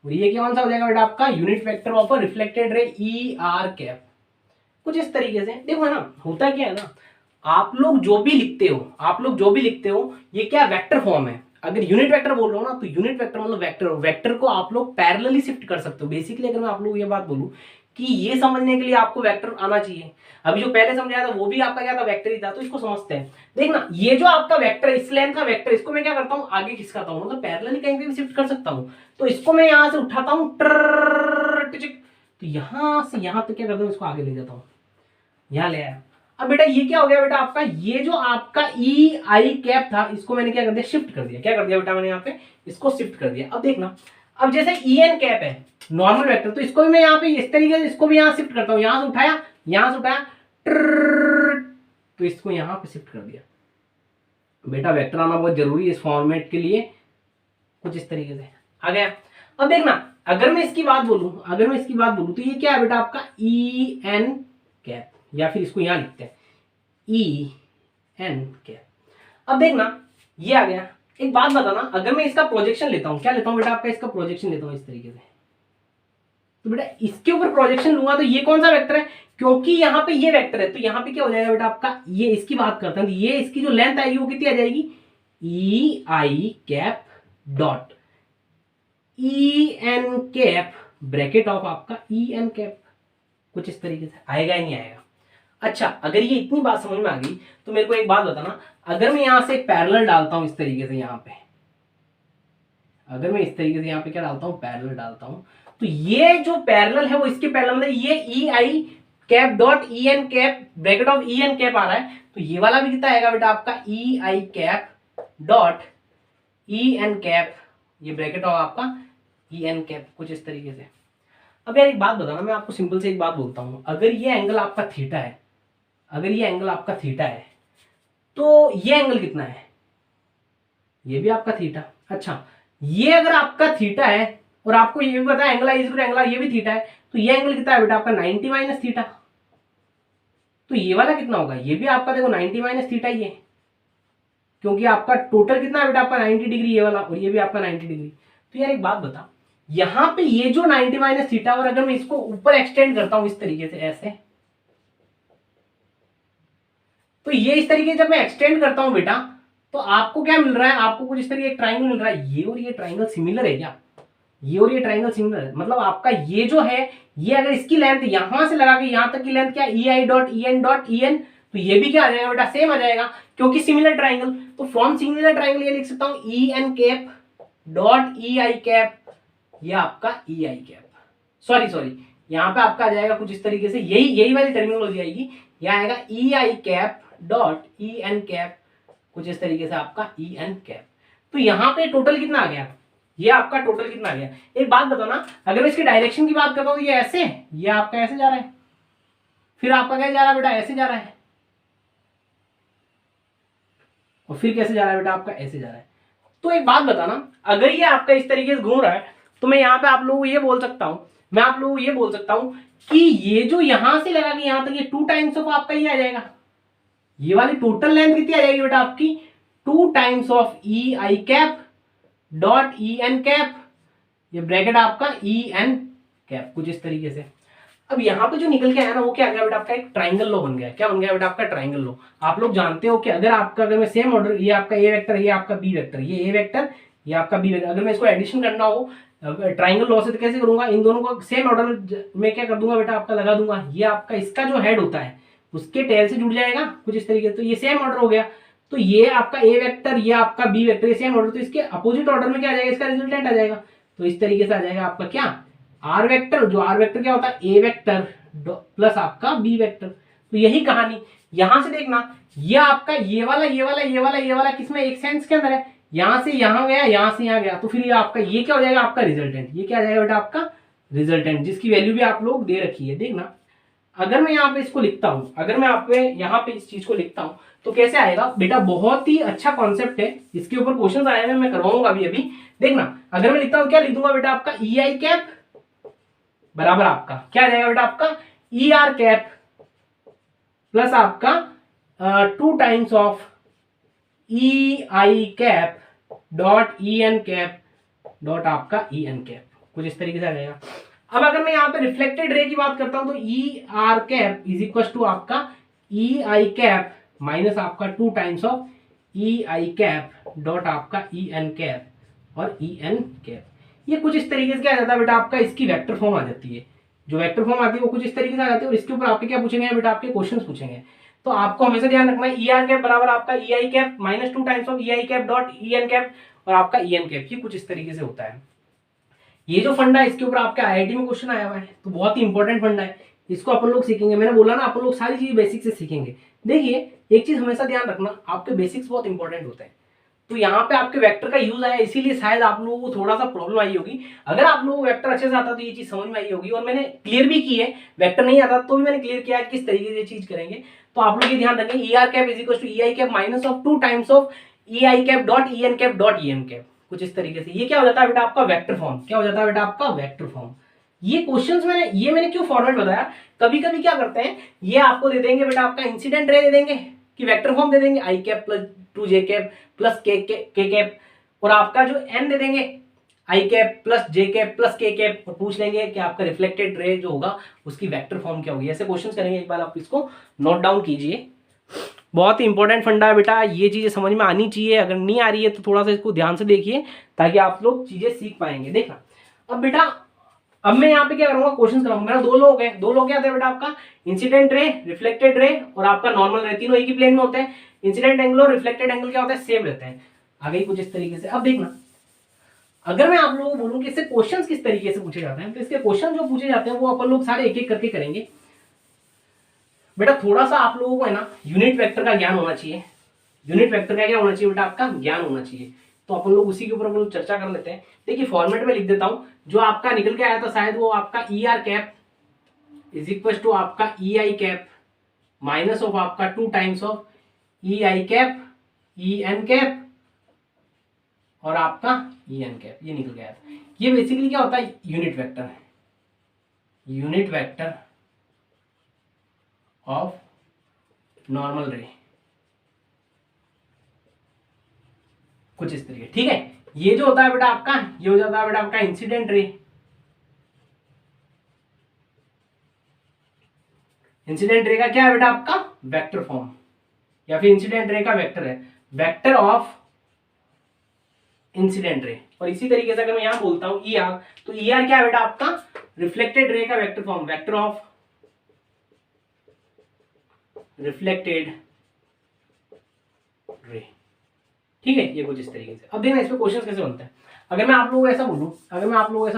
और ये कौन सा हो जाएगा बेटा आपका unit vector of a reflected ray E R cap, कुछ इस तरीके से। देखो है ना, होता क्या है ना, आप लोग जो भी लिखते हो, आप लोग जो भी लिखते हो, ये क्या वेक्टर फॉर्म है। अगर यूनिट वेक्टर बोल रहा हूँ ना, तो यूनिट वेक्टर मतलब वेक्टर, वेक्टर को आप लोग पैरेलली शिफ्ट कर सकते हो। बेसिकली अगर मैं आप लोग ये बात बोलूं कि ये समझने के लिए आपको वेक्टर आना चाहिए, अभी जो पहले समझाया था वो भी आपका क्या था, वेक्टर ही था, तो इसको समझते हैं। देखना, ये जो आपका वेक्टर, इस लेंथ का वेक्टर, इसको मैं क्या करता हूँ, आगे खिसकाता हूँ, मतलब पैरेलली कहीं पे भी शिफ्ट कर सकता हूँ। तो इसको मैं यहाँ से उठाता हूँ, तो यहाँ से यहाँ तक क्या करता हूँ, इसको आगे ले जाता हूँ, यहाँ ले आया। अब बेटा ये क्या हो गया बेटा आपका, ये जो आपका ई आई कैप था, इसको मैंने क्या कर दिया, शिफ्ट कर दिया। क्या कर दिया बेटा मैंने यहाँ पे, इसको शिफ्ट कर दिया। अब देखना, अब जैसे ई एन कैप है नॉर्मल वेक्टर, तो इसको भी मैं यहाँ पे इस तरीके से इसको भी यहाँ शिफ्ट करता हूँ, यहाँ से उठाया, यहाँ से उठाया, तो इसको यहाँ पे शिफ्ट कर दिया। बेटा वेक्टर आना बहुत जरूरी है इस फॉर्मेट के लिए, कुछ इस तरीके से आ गया। अब देखना, अगर मैं इसकी बात बोलूं, तो ये क्या है बेटा आपका ई एन कैप, या फिर इसको यहां लिखते हैं ई एन कैप। अब देखना ये आ गया। एक बात बताना, अगर मैं इसका प्रोजेक्शन लेता हूं, क्या लेता हूं बेटा आपका, इसका प्रोजेक्शन लेता हूं इस तरीके से, तो बेटा इसके ऊपर प्रोजेक्शन लूंगा तो ये कौन सा वेक्टर है, क्योंकि यहाँ पे ये वेक्टर है, तो यहाँ पे क्या हो जाएगा बेटा आपका, ये इसकी बात करते हैं, तो ये इसकी जो लेंथ आएगी वो कितनी आ जाएगी, E I cap dot E N cap bracket of आपका ई एन कैप, कुछ इस तरीके से आएगा ही नहीं आएगा। अच्छा, अगर ये इतनी बात समझ में आ गई तो मेरे को एक बात बताना, अगर मैं यहां से एक पैरेलल डालता हूं इस तरीके से, यहाँ पे अगर मैं इस तरीके से यहाँ पे क्या डालता हूं, पैरेलल डालता हूं, तो ये जो पैरेलल है वो इसके पैरेलल में, ये E I cap dot E N cap bracket of E N cap आ रहा है, तो ये वाला भी कितना आएगा बेटा आपका E I cap dot E N cap, ये ब्रैकेट ऑफ आपका ई एन कैप, कुछ इस तरीके से। अब यार एक बात बताना, मैं आपको सिंपल से एक बात बोलता हूं, अगर ये एंगल आपका थीटा है, तो ये एंगल कितना है, ये भी आपका थीटा। अच्छा, ये अगर आपका थीटा है और आपको ये भी पता है एंगल एंगल ये भी थीटा है, तो ये एंगल कितना है बेटा आपका 90 माइनस थीटा, तो ये वाला कितना होगा, ये भी आपका देखो 90 माइनस थीटा ही है, क्योंकि आपका टोटल कितना है बेटा आपका 90 डिग्री ये वाला, और ये भी आपका 90 डिग्री। तो यार एक बात बता, यहां पे ये जो 90 माइनस थीटा, और अगर मैं इसको ऊपर एक्सटेंड करता हूं इस तरीके से ऐसे, तो ये इस तरीके से जब मैं एक्सटेंड करता हूं बेटा, तो आपको क्या मिल रहा है, आपको कुछ इस तरीके एक ट्राइंगल मिल रहा है। ये और ये ट्राइंगल सिमिलर है क्या, ये और ये ट्राइंगल सिमिलर है, मतलब आपका ये जो है, ये अगर इसकी लेंथ यहां से लगा के यहां तक की लेंथ क्या, ई आई डॉट ई एन, तो ये भी क्या आ जाएगा बेटा, सेम आ जाएगा, क्योंकि सिमिलर ट्राइंगल। तो फ्रॉम सिमिलर ट्राइंगल ये लिख सकता हूं E N cap dot E I cap, ये आपका ई आई कैप, सॉरी यहाँ पे आपका आ जाएगा कुछ इस तरीके से, यही वाली टर्मिनोलॉजी आएगी, यहाँ आएगा E I cap dot E N cap, कुछ इस तरीके से आपका ई एन कैप। तो यहाँ पे टोटल कितना आ गया, ये आपका टोटल कितना आ गया। एक बात बताना, अगर मैं इसकी डायरेक्शन की बात करता हूँ, ये ऐसे, ये आपका ऐसे जा रहा है, फिर आपका क्या जा रहा है बेटा, ऐसे जा रहा है, और फिर कैसे जा रहा है बेटा आपका, ऐसे जा रहा है। तो एक बात बताना, अगर ये आपका इस तरीके से घूम रहा है, तो मैं यहाँ पे आप लोगों को ये बोल सकता हूं, कि ये जो यहां से लगा कि यहां तक, ये 2 टाइम्स ऑफ आपका ये आ जाएगा, ये वाली टोटल लेंथ कितनी आ जाएगी बेटा आपकी, 2 times of E I cap dot E N cap, ये ब्रैकेट आपका ई एन कैप, कुछ इस तरीके से। अब यहाँ पे जो निकल के आया ना, वो क्या आ गया बेटा आपका, एक ट्राइंगल लॉ बन गया। क्या बन गया बेटा आपका, ट्राइंगल लॉ। आप लोग जानते हो कि अगर मैं सेम ऑर्डर, ये आपका ए वेक्टर, ये आपका बी वेक्टर, ये ए वेक्टर, ये आपका बी वेक्टर, अगर मैं इसको एडिशन करना हो ट्राइंगल लॉ से, तो कैसे करूंगा, इन दोनों को सेम ऑर्डर में क्या कर दूंगा बेटा आपका, लगा दूंगा। ये आपका इसका जो हेड होता है उसके टेल से जुड़ जाएगा, कुछ इस तरीके से, तो ये सेम ऑर्डर हो गया। तो ये आपका ए वेक्टर, ये आपका बी वेक्टर, ये सेम ऑर्डर, तो इसके अपोजिट ऑर्डर में क्या आ जाएगा, इसका रिजल्टेंट आ जाएगा। तो इस तरीके से आ जाएगा आपका क्या, आर वेक्टर, जो आर वेक्टर क्या होता है, ए वेक्टर प्लस आपका बी वेक्टर। तो यही कहानी, यहां से देखना, ये आपका ये वाला किसमें, एक सेंस के अंदर है, यहां से यहां गया, यहां से यहां गया, तो फिर ये आपका ये क्या हो जाएगा, आपका रिजल्टेंट। ये क्या आ जाएगा बेटा आपका रिजल्टेंट, जिसकी वैल्यू भी आप लोग दे रखी है। देखना, अगर मैं यहाँ पे इसको लिखता हूं, अगर मैं आप यहाँ पे इस चीज को लिखता हूं, तो कैसे आएगा बेटा, बहुत ही अच्छा कॉन्सेप्ट है, इसके ऊपर क्वेश्चन आए हैं, मैं करवाऊंगा अभी। देखना, अगर मैं लिखता हूं, क्या लिख दूंगा बेटा आपका, ई आई कैप बराबर आपका क्या आ जाएगा बेटा आपका, ई आर कैप प्लस आपका 2 times of E I cap dot E N cap dot आपका ई एन कैप, कुछ इस तरीके से आ जाएगा। अब अगर मैं यहाँ पे रिफ्लेक्टेड रे की बात करता हूं, तो E R cap is equal to आपका ई आई कैप माइनस आपका 2 times of E I cap dot आपका ई एन कैप और ई एन कैप। ये कुछ इस तरीके से क्या आ जाता है बेटा आपका, इसकी वेक्टर फॉर्म आ जाती है। जो वेक्टर फॉर्म आती है वो कुछ इस तरीके से आ जाती है, और इसके ऊपर आपके क्या पूछेंगे बेटा, आपके क्वेश्चन पूछेंगे। तो आपको हमेशा ध्यान रखना है, ई आर कैप बराबर आपका E I cap minus 2 times of E I cap dot E N cap और आपका ई एन कैप। ये कुछ इस तरीके से होता है। ये जो फंडा है, इसके ऊपर आपके आईआईटी में क्वेश्चन आया हुआ है, तो बहुत ही इंपॉर्टेंट फंडा है, इसको अपन लोग सीखेंगे। मैंने बोला ना, अपन लोग सारी चीज बेसिक से सीखेंगे। देखिए, एक चीज हमेशा ध्यान रखना, आपके बेसिक्स बहुत इंपॉर्टेंट होते हैं। तो यहाँ पे आपके वेक्टर का यूज आया, इसीलिए शायद आप लोगों को थोड़ा सा प्रॉब्लम आई होगी। अगर आप लोगों को वेक्टर अच्छे से आता तो ये चीज समझ में आई होगी, और मैंने क्लियर भी की है। वेक्टर नहीं आता तो भी मैंने क्लियर किया है किस तरीके से ये चीज करेंगे। तो आप लोग ये ध्यान रखें, E R cap is equal to E I cap minus of 2 times of E I cap dot E N cap dot E M cap, कुछ इस तरीके से। ये क्या हो जाता है बेटा आपका वेक्टर फॉर्म, क्या हो जाता है बेटा आपका वेक्टर फॉर्म। ये क्वेश्चंस मैंने क्यों फॉर्मेट बताया, कभी कभी क्या करते हैं, ये आपको दे देंगे बेटा आपका इंसिडेंट रे दे देंगे कि वेक्टर फॉर्म दे देंगे आई कैप प्लस 2 जे कैप प्लस के कैप, और आपका जो एन दे देंगे आई कैप प्लस जे कैप प्लस के कैप, और पूछ लेंगे कि आपका रिफ्लेक्टेड रे जो होगा उसकी वेक्टर फॉर्म क्या होगी। ऐसे क्वेश्चंस करेंगे, एक बार आप इसको नोट डाउन कीजिए। बहुत ही इंपॉर्टेंट फंडा है बेटा, ये चीजें समझ में आनी चाहिए। अगर नहीं आ रही है तो थोड़ा सा इसको ध्यान से देखिए ताकि आप लोग चीजें सीख पाएंगे। देखना अब बेटा, अब मैं यहाँ पे क्या करूंगा, क्वेश्चन कराऊंगा। मेरा दो लोग हैं, दो लोग क्या थे बेटा आपका, इंसिडेंट रे, रिफ्लेक्टेड रे और आपका नॉर्मल रे, तीनों एक ही प्लेन में होते हैं। इंसिडेंट एंगल और रिफ्लेक्टेड एंगल क्या होता है, सेम रहते हैं। आगे कुछ इस तरीके से। अब देखना, अगर मैं आप लोगों को बोलूं कि इससे क्वेश्चंस किस तरीके से पूछे जाते हैं, तो इसके क्वेश्चन जो पूछे जाते हैं वो अपन लोग सारे एक एक करके करेंगे। बेटा थोड़ा सा आप लोगों को है ना यूनिट वेक्टर का ज्ञान होना चाहिए। यूनिट वेक्टर का क्या होना चाहिए बेटा, आपका ज्ञान होना चाहिए। तो अपन लोग उसी के ऊपर अपन लोग चर्चा कर लेते हैं। देखिए फॉर्मेट में लिख देता हूं, जो आपका निकल के आया था शायद वो आपका E R cap is equal to आपका E I cap minus of आपका 2 times of E I cap E N cap और आपका ई एन कैप, ये निकल गया था। ये बेसिकली क्या होता है, यूनिट वेक्टर है, यूनिट वेक्टर ऑफ नॉर्मल रे, कुछ इस तरीके, ठीक है। ये जो होता है बेटा आपका, ये हो जाता है बेटा आपका इंसिडेंट रे। इंसिडेंट रे का क्या है बेटा आपका वेक्टर फॉर्म, या फिर इंसिडेंट रे का वेक्टर है, वेक्टर ऑफ इंसिडेंट रे। और इसी तरीके से अगर मैं यहां बोलता हूं ई आर, तो ई आर क्या है बेटा आपका रिफ्लेक्टेड रे का vector form, vector of reflected ray, ठीक है। ये कुछ इस तरीके से। अब देखना इसमें क्वेश्चन कैसे बनते हैं। अगर मैं आप लोगों को ऐसा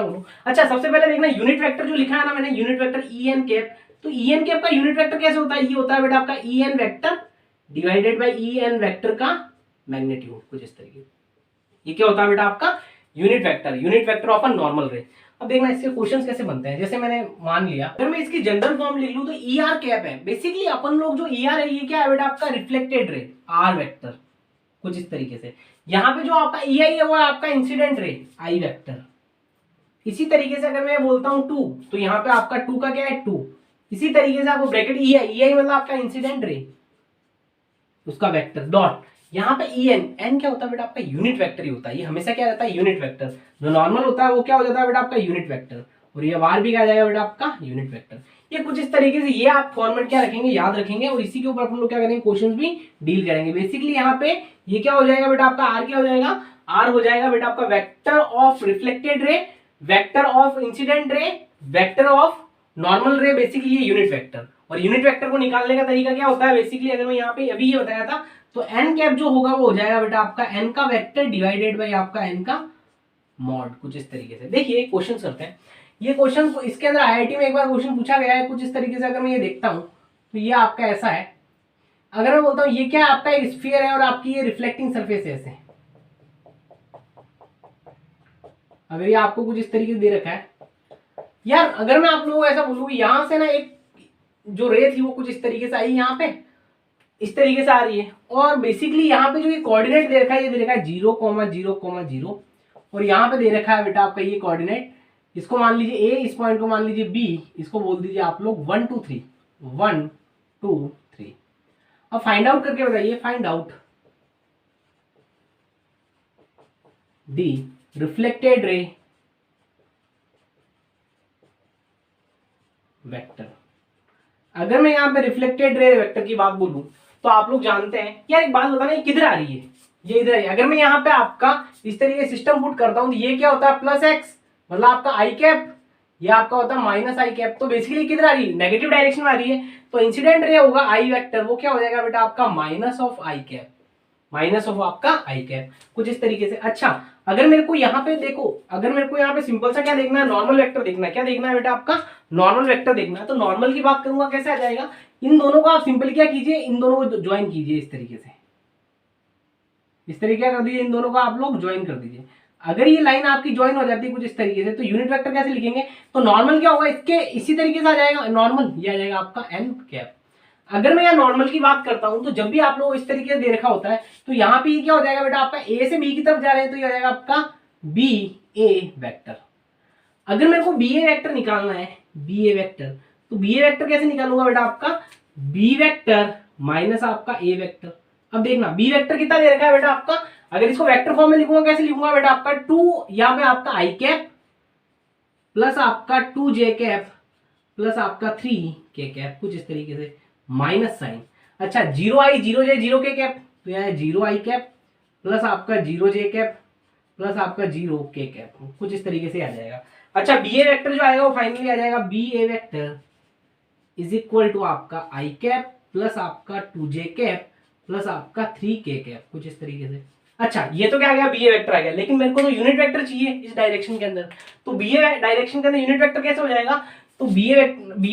बोलूं, अच्छा सबसे पहले देखना यूनिट वेक्टर जो लिखा है ना मैंने, unit vector E N cap, तो ई एन कैप का यूनिट वेक्टर कैसे होता है, ये होता है बेटा आपका E N vector divided by E N vector का मैग्नीट्यूड, कुछ इस तरीके। ये क्या होता है बेटा आपका unit vector of a normal ray. अब देखना इसके क्वेश्चंस कैसे बनते हैं। जैसे मैंने मान लिया, अगर मैं इसकी जनरल फॉर्म लिख लूं तो ई आर कैप है, बेसिकली अपन लोग जो ई आर है ये क्या है बेटा आपका रिफ्लेक्टेड रे आर वेक्टर, कुछ इस तरीके से। यहाँ पे जो आपका ई आई है वो है आपका इंसिडेंट रे आई वेक्टर। इसी तरीके से अगर मैं बोलता हूं 2, तो यहाँ पे आपका 2 का क्या है 2। इसी तरीके से आपको ब्रैकेट ई आई मतलब आपका इंसिडेंट रे, उसका वेक्टर डॉट यहाँ पे ई एन, एन क्या होता है बेटा आपका यूनिट वेक्टर ही होता है। ये हमेशा क्या रहता है यूनिट वेक्टर, जो नॉर्मल होता है वो क्या हो जाता है बेटा आपका यूनिट वेक्टर, और ये वार भी क्या आ जाएगा बेटा आपका यूनिट वेक्टर। ये कुछ इस तरीके से ये आप फॉर्मेट क्या रखेंगे, याद रखेंगे, और इसी के ऊपर अपन लोग क्या करेंगे क्वेश्चंस भी डील करेंगे। बेसिकली यहाँ पे ये क्या हो जाएगा बेटा आपका आर, क्या हो जाएगा आर हो जाएगा बेटा आपका vector of reflected ray, vector of incident रे, वेक्टर ऑफ नॉर्मल रे, बेसिकली ये यूनिट वेक्टर। और यूनिट वेक्टर को निकालने का तरीका क्या होता है, बेसिकली अगर मैं यहाँ पे अभी ये बताया था, तो एन कैप जो होगा वो हो जाएगा बेटा आपका एन का वेक्टर डिवाइडेड बाई आपका एन का मॉड, कुछ इस तरीके से। देखिए क्वेश्चन करते हैं। ये क्वेश्चन इसके अंदर आईआईटी में एक बार क्वेश्चन पूछा गया है कुछ इस तरीके से। अगर मैं ये देखता हूं तो ये आपका ऐसा है, अगर मैं बोलता हूं ये क्या आपका एक स्फीयर है और आपकी ये रिफ्लेक्टिंग सरफेस है ऐसे, अगर ये आपको कुछ इस तरीके से दे रखा है यार, अगर मैं आप लोगों को ऐसा बोलूं यहां से ना एक जो रे थी वो कुछ इस तरीके से आई, यहाँ पे इस तरीके से आ रही है, और बेसिकली यहाँ पे जो ये कोऑर्डिनेट दे रखा है, ये दे रखा है 0,0,0, और यहाँ पे दे रखा है बेटा आपका ये कोऑर्डिनेट, इसको मान लीजिए ए, इस पॉइंट को मान लीजिए बी, इसको बोल दीजिए आप लोग 1 2 3, 1 2 3। अब फाइंड आउट करके बताइए, find out the reflected ray vector. अगर मैं यहाँ पे रिफ्लेक्टेड रे वेक्टर की बात बोलूं तो आप लोग जानते हैं यार, एक बात बताना, ये किधर आ रही है, ये इधर है। अगर मैं यहाँ पे आपका इस तरीके सिस्टम पुट करता हूं तो ये क्या होता है प्लस एक्स, मतलब आपका आई कैप, ये आपका होता है माइनस आई कैप। तो बेसिकली किधर आ रही है, नेगेटिव डायरेक्शन में आ रही है। तो इंसिडेंट रे होगा आई वेक्टर, वो क्या हो जाएगा बेटा आपका minus of I cap, minus of आपका आई कैप, कुछ इस तरीके से। अच्छा अगर मेरे को यहाँ पे देखो, अगर मेरे को यहाँ पे सिंपल सा क्या देखना है, नॉर्मल वेक्टर देखना है। क्या देखना है बेटा आपका नॉर्मल वेक्टर देखना है। तो नॉर्मल की बात करूंगा कैसे आ जाएगा, इन दोनों को आप सिंपल क्या कीजिए, इन दोनों को ज्वाइन कीजिए इस तरीके से, इस तरीके का कर दीजिए, इन दोनों को आप लोग ज्वाइन कर दीजिए। अगर ये लाइन आपकी ज्वाइन हो जाती है कुछ इस तरीके से, तो यूनिट वेक्टर कैसे लिखेंगे, तो नॉर्मल क्या होगा इसके, इसी तरीके से आ जाएगा नॉर्मल, ये आ जाएगा आपका एन कैप। अगर मैं यहाँ नॉर्मल की बात करता हूं तो जब भी आप लोग इस तरीके से दे रखा होता है तो यहाँ पे क्या हो जाएगा बेटा, आपका ए से बी की तरफ जा रहे हैं तो ये हो जाएगा आपका बी ए वेक्टर। अगर मेरे को बी ए वेक्टर निकालना है, बी ए वेक्टर, तो बी ए वेक्टर कैसे निकालूंगा बेटा, आपका बी वेक्टर माइनस आपका ए वेक्टर। अब देखना बी वेक्टर कितना दे रखा है बेटा आपका, अगर इसको वेक्टर फॉर्म में लिखूंगा कैसे लिखूंगा बेटा, आपका 2 यहाँ पे आपका आई कैप प्लस आपका 2 जे कैप प्लस आपका 3 के कैप, कुछ इस तरीके से माइनस साइन। अच्छा 0 आई 0 जे 0 के कैप, तो यहाँ 0 आई कैप प्लस आपका 0 जे कैप प्लस आपका 0 के कैप, कुछ इस तरीके से आ जाएगा। अच्छा बी ए वेक्टर जो आएगा वो फाइनली आ जाएगा B A vector is equal to आपका आई कैप प्लस आपका 2 जे कैप प्लस आपका 3 के कैप, कुछ इस तरीके से। अच्छा ये तो क्या आ गया, बी ए वेक्टर आ गया, लेकिन मेरे को तो यूनिट वेक्टर चाहिए इस डायरेक्शन के अंदर, तो बी ए डायरेक्शन के अंदर यूनिट वेक्टर कैसे हो जाएगा, तो बी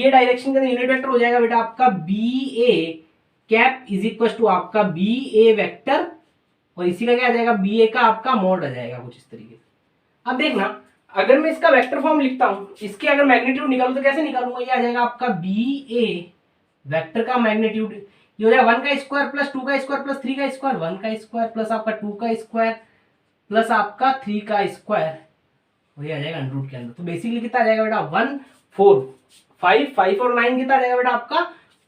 ए डायरेक्शन के अंदर यूनिट वेक्टर हो जाएगा बेटा आपका B A cap is equal to आपका बी ए वेक्टर, और इसी का क्या आ जाएगा, बी ए का आपका मॉड आ जाएगा, कुछ इस तरीके से। अब देखना अगर मैं इसका वेक्टर फॉर्म लिखता हूं, इसके अगर मैग्नीट्यूड निकालूं तो कैसे निकालूंगा, ये आ जाएगा आपका बी ए वेक्टर का मैग्नीट्यूड, ये हो जाएगा 1 का स्क्वायर प्लस 2 का स्क्वायर प्लस 3 का स्क्वायर, 1 का स्क्वायर प्लस आपका 2 का स्क्वायर प्लस आपका 3 का स्क्वायर, और ये आ जाएगा अंडर रूट के अंदर। तो बेसिकली कितना आ जाएगा बेटा 1 4 5 5 और 9 कितना आ जाएगा बेटा आपका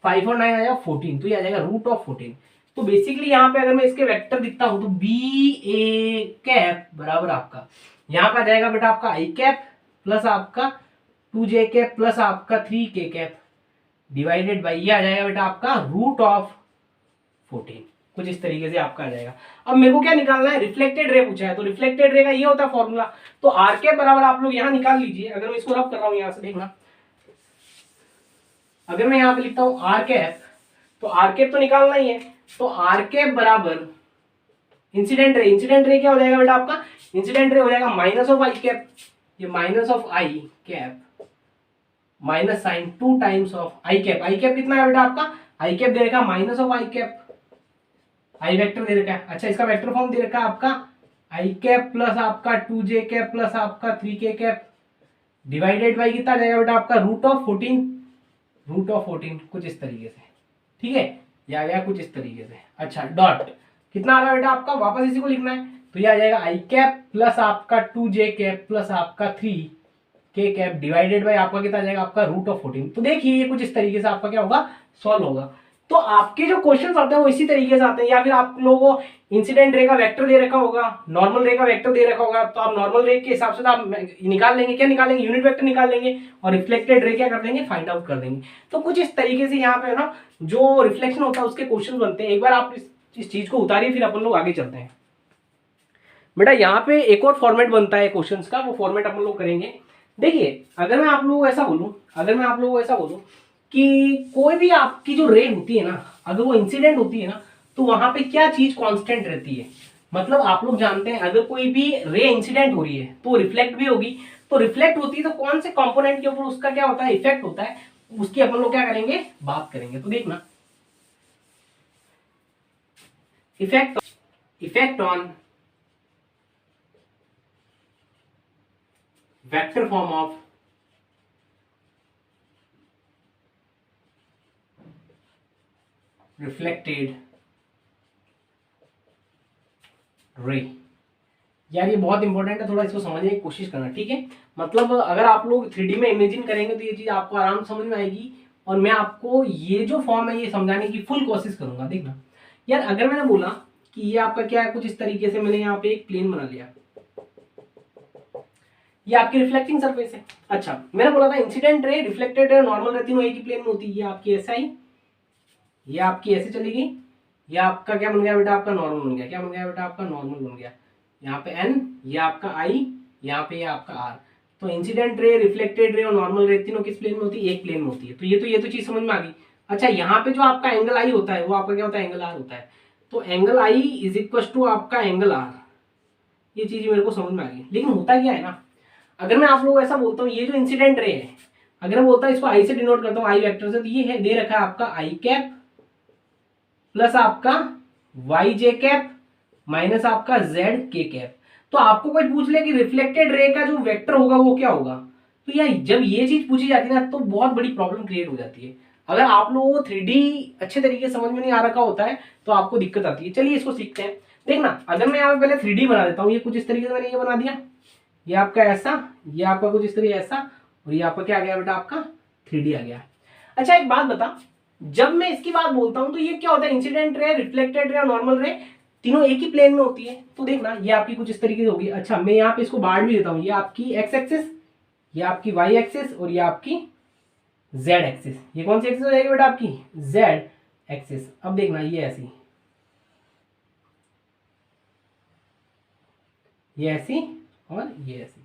5 और 9 आ जाएगा 14, तो ये आ जाएगा रूट ऑफ 14। तो बेसिकली यहाँ पे अगर मैं इसके वेक्टर दिखता हूं तो बी ए कैप बराबर आपका यहाँ पे आ जाएगा बेटा आपका आई कैप प्लस आपका 2 जे कैप प्लस आपका 3 के कैप डिवाइडेड बाई ये आ जाएगा बेटा आपका रूट ऑफ 14, कुछ इस तरीके से आपका आ जाएगा। अब मेरे को क्या निकालना है, रिफ्लेक्टेड रे पूछा है, तो रिफ्लेक्टेड रे का ये होता है फॉर्मूला, तो आर कैप बराबर आप लोग यहाँ निकाल लीजिए। अगर मैं इसको रब कर रहा हूँ यहाँ से देखना, अगर मैं यहाँ पे लिखता हूँ आर कैप, तो आर कैप तो निकालना ही है, तो आर कैप बराबर इंसिडेंट रे, इंसिडेंट रे क्या हो जाएगा बेटा आपका, इंसिडेंट रे हो जाएगा माइनस ऑफ आई कैप, ये minus of I cap minus sign 2 times of I cap. I cap कितना है बेटा आपका, आई कैप दे रखा है minus of I cap, I vector दे रखा है। अच्छा इसका वेक्टर फॉर्म दे रखा है आपका आई कैप प्लस आपका 2 जे कैप प्लस आपका 3 के कैप डिवाइडेड बाई कितना जाएगा बेटा आपका रूट ऑफ 14, रूट ऑफ 14, कुछ इस तरीके से, ठीक है, ये आ गया कुछ इस तरीके से। अच्छा डॉट कितना आ रहा है बेटा आपका, वापस इसी को लिखना है, तो ये आ जाएगा आई कैप प्लस आपका 2 जे कैप प्लस आपका 3 के कैप डिवाइडेड बाय आपका कितना आ जाएगा आपका रूट ऑफ 14। तो देखिए ये कुछ इस तरीके से आपका क्या होगा, सॉल्व होगा। तो आपके जो क्वेश्चंस आते हैं वो इसी तरीके से आते हैं, या फिर आप लोगों को इंसिडेंट रे का वेक्टर दे रखा होगा, नॉर्मल रे का वेक्टर दे रखा होगा, तो आप नॉर्मल रे के हिसाब से आप निकाल लेंगे, क्या निकालेंगे, यूनिट वेक्टर निकाल लेंगे, और रिफ्लेक्टेड रे क्या कर देंगे, फाइंड आउट कर देंगे। तो कुछ इस तरीके से यहाँ पे ना जो रिफ्लेक्शन होता है उसके क्वेश्चन बनते हैं। एक बार आप इस चीज को उतारिए फिर अपन लोग आगे चलते हैं। बेटा यहाँ पे एक और फॉर्मेट बनता है क्वेश्चन का, वो फॉर्मेट अपन लोग करेंगे। देखिए अगर मैं आप लोगों को ऐसा बोलूं, अगर मैं आप लोगों को ऐसा बोलूं कि कोई भी आपकी जो रे होती है ना, अगर वो इंसिडेंट होती है ना, तो वहां पे क्या चीज कांस्टेंट रहती है, मतलब आप लोग जानते हैं अगर कोई भी रे इंसिडेंट हो रही है तो रिफ्लेक्ट भी होगी, तो रिफ्लेक्ट होती है तो कौन से कंपोनेंट के ऊपर उसका क्या होता है, इफेक्ट होता है, उसकी अपन लोग क्या करेंगे, बात करेंगे। तो देखना effect on vector form of reflected ray. यार ये बहुत इंपॉर्टेंट है, थोड़ा इसको समझने की कोशिश करना, ठीक है। मतलब अगर आप लोग 3D में इमेजिन करेंगे तो ये चीज आपको आराम से समझ में आएगी, और मैं आपको ये जो फॉर्म है ये समझाने की फुल कोशिश करूंगा। देखना यार अगर मैंने बोला कि ये आपका क्या है, कुछ इस तरीके से मैंने यहाँ पे एक प्लेन बना लिया, ये आपकी रिफ्लेक्टिंग सरफेस है। अच्छा मैंने बोला था incident ray, reflected ray, normal रे तीनों एक ही प्लेन में होती है। ये आपकी ऐसा ही, ये आपकी ऐसे चली गई, ये आपका क्या बन गया बेटा, आपका नॉर्मल बन गया। क्या बन गया बेटा, आपका नॉर्मल बन गया। यहाँ पे n, ये आपका i, यहाँ पे ये आपका r। तो इंसिडेंट रे, रिफ्लेक्टेड रे और नॉर्मल रे तीनों किस प्लेन में होती है, एक प्लेन में होती है। तो ये तो चीज समझ में आ गई। अच्छा यहाँ पे जो आपका एंगल i होता है वो आपका क्या होता है, एंगल r होता है। तो angle i is equal to आपका एंगल r, ये चीज मेरे को समझ में आ गई। लेकिन होता क्या है ना, अगर मैं आप लोगों को ऐसा बोलता हूँ ये जो इंसिडेंट रे है, अगर मैं बोलता हूँ इसको i से डिनोट करता हूँ, i वेक्टर से, तो ये है दे रखा है आपका i कैप प्लस आपका वाई जे कैप माइनस आपका जेड के कैप। तो आपको कोई पूछ ले कि रिफ्लेक्टेड रे का जो वेक्टर होगा वो क्या होगा, तो यार जब ये चीज पूछी जाती है ना तो बहुत बड़ी प्रॉब्लम क्रिएट हो जाती है। अगर आप लोगों को 3D अच्छे तरीके से समझ में नहीं आ रखा होता है तो आपको दिक्कत आती है। चलिए इसको सीखते हैं। देखना, अगर मैं यहाँ पे पहले 3D बना देता हूँ, ये कुछ इस तरीके से मैंने ये बना दिया, ये आपका ऐसा, ये आपका कुछ इस तरीके ऐसा, और ये आपका क्या आ गया बेटा, आपका 3D आ गया। अच्छा एक बात बता, जब मैं इसकी बात बोलता हूं तो ये क्या होता है, इंसिडेंट रे, रिफ्लेक्टेड रे और नॉर्मल रे तीनों एक ही प्लेन में होती है। तो देखना ये आपकी कुछ इस तरीके से होगी। अच्छा मैं यहाँ पे इसको बांट भी देता हूँ, ये आपकी एक्स एक्सिस, ये आपकी वाई एक्सिस और ये आपकी जेड एक्सिस। ये कौन सी एक्सिस हो जाएगी बेटा, आपकी जेड एक्सिस। अब देखना ये ऐसी, ये ऐसी और ये ऐसी,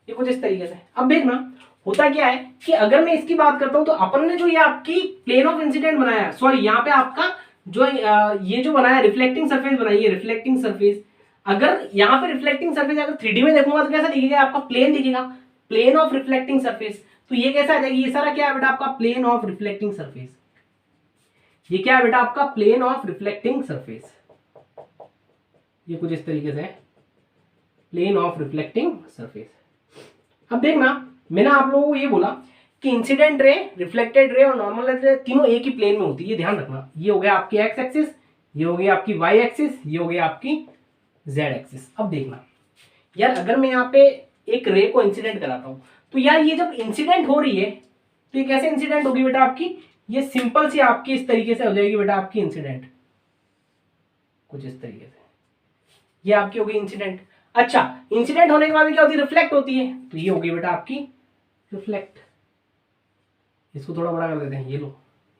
ये कुछ इस तरीके से। अब देखना होता क्या है कि अगर मैं इसकी बात करता हूं तो अपन ने जो ये आपकी प्लेन ऑफ इंसिडेंट बनाया, सॉरी यहाँ पे आपका जो ये जो बनाया रिफ्लेक्टिंग सरफेस बनाई है, रिफ्लेक्टिंग सरफेस, अगर यहाँ पे रिफ्लेक्टिंग सरफेस अगर 3D में देखूंगा तो कैसा दिखेगा, आपका प्लेन दिखेगा, प्लेन ऑफ रिफ्लेक्टिंग सरफेस। तो ये कैसा आ जाएगी, ये सारा क्या है बेटा, आपका प्लेन ऑफ रिफ्लेक्टिंग सरफेस। ये क्या है बेटा, आपका प्लेन ऑफ रिफ्लेक्टिंग सरफेस। ये कुछ इस तरीके से प्लेन ऑफ रिफ्लेक्टिंग सरफेस। अब देखना मैंने आप लोगों को ये बोला कि इंसिडेंट रे, रिफ्लेक्टेड रे और नॉर्मल रे तीनों एक ही प्लेन में होती है, ये ध्यान रखना। ये हो गया आपकी एक्स एक्सिस, ये हो गई आपकी वाई एक्सिस, ये हो गई आपकी जेड एक्सिस। अब देखना यार, अगर मैं यहाँ पे एक रे को इंसिडेंट कराता हूं तो यार ये जब इंसिडेंट हो रही है तो ये कैसे इंसिडेंट होगी बेटा आपकी, ये सिंपल सी आपकी इस तरीके से हो जाएगी बेटा आपकी इंसिडेंट, कुछ इस तरीके से ये आपकी होगी इंसिडेंट। अच्छा इंसिडेंट होने के बाद क्या होती है, रिफ्लेक्ट होती है, तो ये होगी बेटा आपकी रिफ्लेक्ट। इसको थोड़ा बड़ा कर देते हैं, ये लो,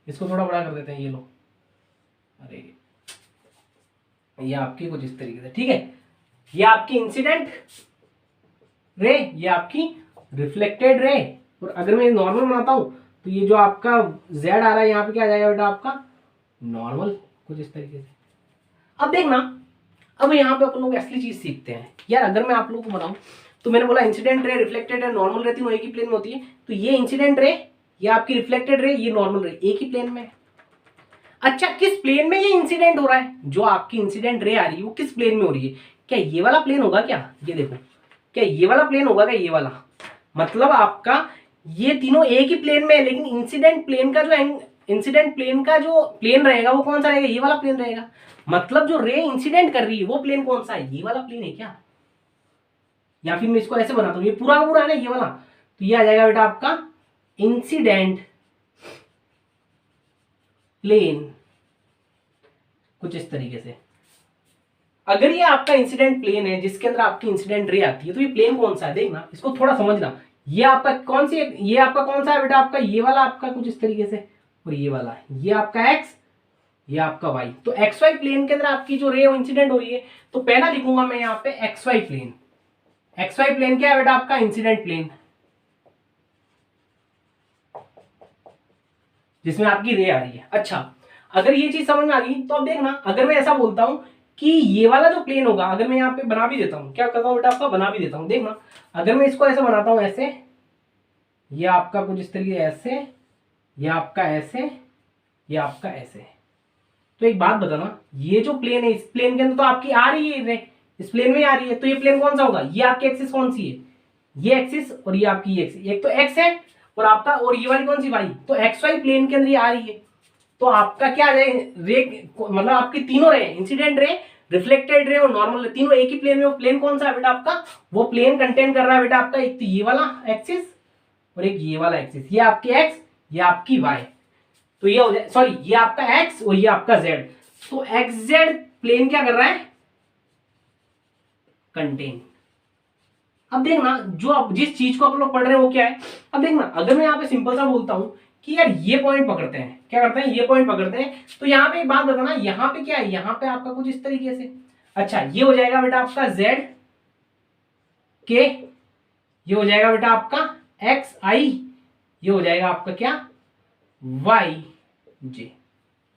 इसको थोड़ा बड़ा कर देते हैं, ये लो, अरे ये आपकी कुछ इस तरीके से, ठीक है। ये आपकी इंसिडेंट रे, ये आपकी रिफ्लेक्टेड रे, और अगर मैं नॉर्मल बनाता हूं तो ये जो आपका z आ रहा है यहाँ पे क्या आ जाएगा बेटा, आपका नॉर्मल, कुछ इस तरीके से। अब देखना, अब यहाँ पे अपन लोग असली चीज सीखते हैं यार। अगर मैं आप लोगों को बताऊं तो मैंने बोला incident ray, reflected ray, normal रे तीनों एक ही प्लेन में होती है। तो ये इंसिडेंट रे, ये आपकी रिफ्लेक्टेड रे, ये नॉर्मल रे एक ही प्लेन में। अच्छा किस प्लेन में ये इंसिडेंट हो रहा है, जो आपकी इंसिडेंट रे आ रही है वो किस प्लेन में हो रही है, क्या ये वाला प्लेन होगा क्या, ये देखो, क्या ये वाला प्लेन होगा क्या, ये वाला, मतलब आपका ये तीनों एक ही प्लेन में है, लेकिन इंसिडेंट प्लेन का जो प्लेन रहेगा वो कौन सा रहेगा, ये वाला प्लेन रहेगा। मतलब जो रे इंसिडेंट कर रही है वो प्लेन कौन सा है, ये वाला प्लेन है क्या। या फिर मैं इसको ऐसे बनाता हूं, ये पूरा का पूरा है ना ये वाला, तो ये आ जाएगा बेटा आपका इंसिडेंट प्लेन, कुछ इस तरीके से। अगर ये आपका इंसिडेंट प्लेन है जिसके अंदर आपकी इंसिडेंट रे आती है तो ये प्लेन कौन सा है, देखना इसको थोड़ा समझना। ये आपका कौन सी, ये आपका कौन सा है बेटा, आपका ये वाला, आपका कुछ इस तरीके से, और ये वाला है, ये आपका एक्स, ये आपका वाई। तो एक्स वाई प्लेन के अंदर आपकी जो रे इंसिडेंट हो रही है, तो पहला लिखूंगा मैं यहाँ पे X Y plane. X Y plane क्या है बेटा, आपका इंसिडेंट प्लेन, जिसमें आपकी रे आ रही है। अच्छा अगर ये चीज समझ में आ गई तो अब देखना, अगर मैं ऐसा बोलता हूं कि ये वाला जो प्लेन होगा, अगर मैं यहाँ पे बना भी देता हूं, क्या करता हूं बेटा आपका, बना भी देता हूं, देखना अगर मैं इसको ऐसे बनाता हूं, ऐसे, ये आपका कुछ इस तरीके ऐसे, ये आपका ऐसे, ये आपका ऐसे। तो एक बात बताना, ये जो प्लेन है इस प्लेन के अंदर तो आपकी आ रही है रे, इस प्लेन में आ रही है, तो ये प्लेन कौन सा होगा, ये आपकी एक्सिस कौन सी है, ये एक्सिस और ये आपकी एक्सिस, एक तो एक्स है और आपका, और ये वाली कौन सी वाई, तो एक्स वाई प्लेन के अंदर ये आ रही है। तो आपका क्या रे, मतलब आपकी तीनों रे, इंसिडेंट रे, रिफ्लेक्टेड रे और नॉर्मल रे, तीनों एक ही प्लेन में। वो प्लेन कौन सा है बेटा आपका, वो प्लेन कंटेन कर रहा है बेटा आपका एक तो ये वाला एक्सिस और एक ये वाला एक्सिस, ये आपकी एक्स, ये आपकी वाई। तो ये हो जाए, सॉरी ये आपका एक्स और ये आपका जेड। तो एक्स जेड प्लेन क्या कर रहा है, कंटेन। अब देखना जो आप जिस चीज को आप लोग पढ़ रहे हैं वो क्या है। अब देखना अगर मैं यहाँ पे सिंपल सा बोलता हूं कि यार ये पॉइंट पकड़ते हैं, क्या करते हैं, ये पॉइंट पकड़ते हैं, तो यहाँ पे एक बात बताना, यहाँ पे क्या है, यहाँ पे आपका कुछ इस तरीके से। अच्छा ये हो जाएगा बेटा आपका जेड के, ये हो जाएगा बेटा आपका एक्स आई, ये हो जाएगा आपका क्या वाई जे,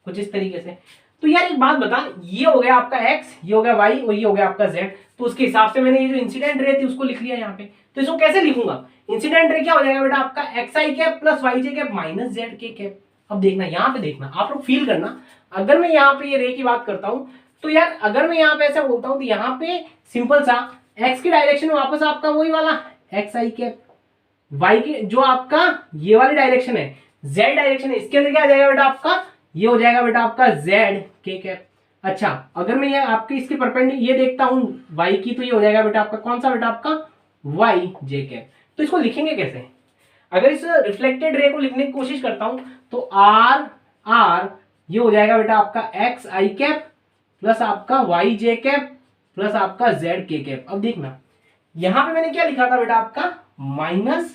कुछ इस तरीके से। तो यार एक बात बता, ये हो गया आपका एक्स, ये हो गया वाई और ये हो गया आपका जेड। तो उसके हिसाब से मैंने ये जो इंसिडेंट रे थी उसको लिख लिया यहाँ पे। तो इसको कैसे लिखूंगा, इंसिडेंट रे क्या हो जाएगा बेटा आपका एक्स आई कैप प्लस वाई जे कैप माइनस जेड के कैप। अब देखना यहाँ पे, देखना आप लोग फील करना, अगर मैं यहाँ पे ये रे की बात करता हूँ तो यार अगर मैं यहाँ पे ऐसा बोलता हूँ तो यहाँ पे सिंपल सा x की डायरेक्शन में वापस आपका वही वाला एक्स आई कैप, y के जो आपका ये वाली डायरेक्शन है z डायरेक्शन है, इसके अंदर क्या आ जाएगा बेटा आपका, ये हो जाएगा बेटा आपका z के कैप। अच्छा अगर मैं ये आपके इसके परपेंडिकुलर ये देखता हूँ y की, तो ये हो जाएगा बेटा आपका कौन सा बेटा आपका y j कैप। तो इसको लिखेंगे कैसे, अगर इस रिफ्लेक्टेड रे को लिखने की कोशिश करता हूं तो r ये हो जाएगा बेटा आपका एक्स आई कैप प्लस आपका वाई जे कैप प्लस आपका जेड के कैप। अब देखना यहां पे मैंने क्या लिखा था बेटा आपका माइनस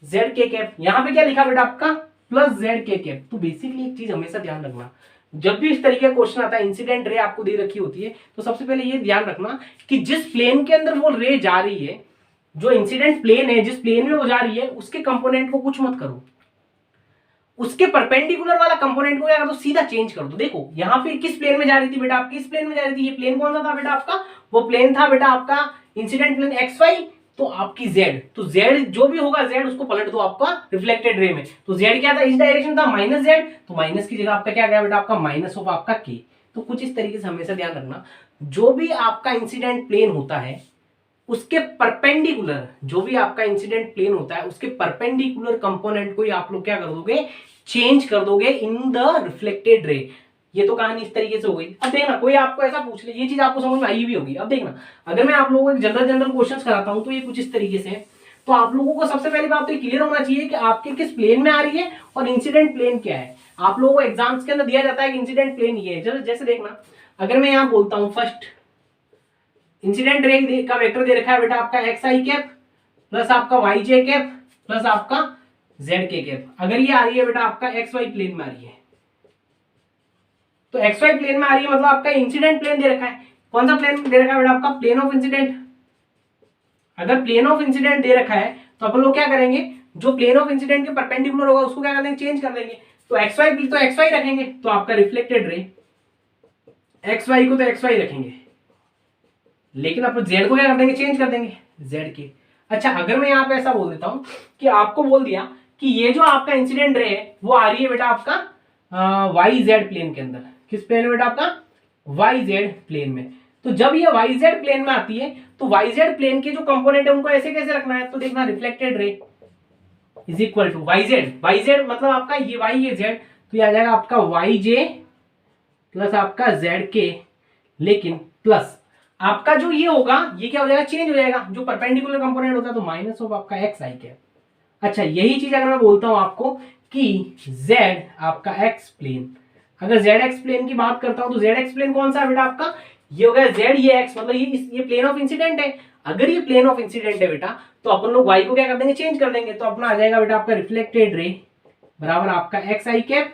जेड के कैप, यहां पे क्या लिखा बेटा आपका प्लस जेड के कैप। तो बेसिकली एक चीज हमेशा ध्यान रखना, जब भी इस तरीके का क्वेश्चन आता है इंसिडेंट रे आपको दे रखी होती है, तो सबसे पहले ये ध्यान रखना कि जिस प्लेन के अंदर वो रे जा रही है, जो इंसिडेंट प्लेन है जिस प्लेन में वो जा रही है, उसके कंपोनेंट को कुछ मत करो, उसके परपेंडिकुलर वाला कंपोनेंट को क्या कर दो, सीधा चेंज कर दो। देखो यहाँ पे किस प्लेन में जा रही थी बेटा आपकी, इस प्लेन में जा रही थी, ये प्लेन कौन सा था बेटा आपका, वो प्लेन था बेटा आपका इंसिडेंट प्लेन एक्स वाई, तो आपकी जेड, तो जेड जो भी होगा जेड उसको पलट दो आपका रिफ्लेक्टेड रे में, तो जेड क्या था इस डायरेक्शन था माइनस जेड, तो माइनस की जगह आपका क्या गया बेटा आपका माइनस ऑफ आपका के। तो कुछ इस तरीके से हमेशा ध्यान रखना, जो भी आपका इंसिडेंट प्लेन होता है उसके परपेंडिकुलर, जो भी आपका इंसिडेंट प्लेन होता है उसके परपेंडिकुलर कंपोनेंट को ही आप लोग क्या कर दोगे, चेंज कर दोगे इन द रिफ्लेक्टेड रे। ये तो कहानी इस तरीके से हो गई। अब देखना कोई आपको ऐसा पूछ ले, ये चीज आपको समझ में आई भी होगी। अब देखना अगर मैं आप लोगों को जनरल क्वेश्चंस कराता हूं तो ये कुछ इस तरीके से है, तो आप लोगों को सबसे पहली बात तो क्लियर होना चाहिए कि आपके किस प्लेन में आ रही है और इंसिडेंट प्लेन क्या है। आप लोगों को एग्जाम्स के अंदर दिया जाता है कि इंसिडेंट प्लेन ये है, जैसे देखना अगर मैं यहाँ बोलता हूँ फर्स्ट इंसिडेंट रे का वेक्टर दे रखा है बेटा आपका एक्स आई कैप प्लस आपका वाई जे कैप प्लस आपका जेड के कैप। अगर ये आ रही है बेटा आपका एक्स वाई प्लेन में आ रही है, तो एक्स वाई प्लेन में आ रही है मतलब आपका इंसिडेंट प्लेन दे रखा है। कौन सा प्लेन दे रखा है बेटा आपका, प्लेन ऑफ इंसिडेंट। अगर प्लेन ऑफ इंसिडेंट दे रखा है तो अपन लोग क्या करेंगे, जो प्लेन ऑफ इंसिडेंट के परपेंडिकुलर होगा उसको क्या कर देंगे, चेंज कर देंगे। तो एक्स वाई रखेंगे, तो आपका रिफ्लेक्टेड रे एक्स वाई को तो एक्स वाई रखेंगे, लेकिन अपन जेड को क्या कर देंगे, चेंज कर देंगे जेड के। अच्छा अगर मैं यहाँ पे ऐसा बोल देता हूं कि आपको बोल दिया कि ये जो आपका इंसिडेंट रे है वो आ रही है बेटा आपका वाई जेड प्लेन के अंदर। किस प्लेन में बेटा आपका, वाई जेड प्लेन में। तो जब ये वाई जेड प्लेन में आती है तो वाई जेड प्लेन के जो कंपोनेंट है उनको ऐसे कैसे रखना है, तो देखना reflected ray is equal to Y Z मतलब आपका ये वाई ये जेड, तो ये आ जाएगा आपका वाई जे प्लस आपका जेड के, लेकिन प्लस आपका जो ये होगा ये क्या हो जाएगा, चेंज हो जाएगा, जो परपेंडिकुलर कंपोनेंट होता है तो माइनस ऑफ आपका एक्स आई कैप। अच्छा यही चीज अगर मैं बोलता हूं आपको कि z आपका x प्लेन, अगर zx प्लेन की बात करता हूं तो zx प्लेन कौन सा है बेटा आपका, ये हो गया z ये x, मतलब ये प्लेन ऑफ इंसिडेंट है। अगर ये प्लेन ऑफ इंसिडेंट है बेटा तो अपन लोग y को क्या कर देंगे, चेंज कर देंगे, तो अपना आ जाएगा बेटा आपका रिफ्लेक्टेड रे बराबर आपका एक्स आई कैप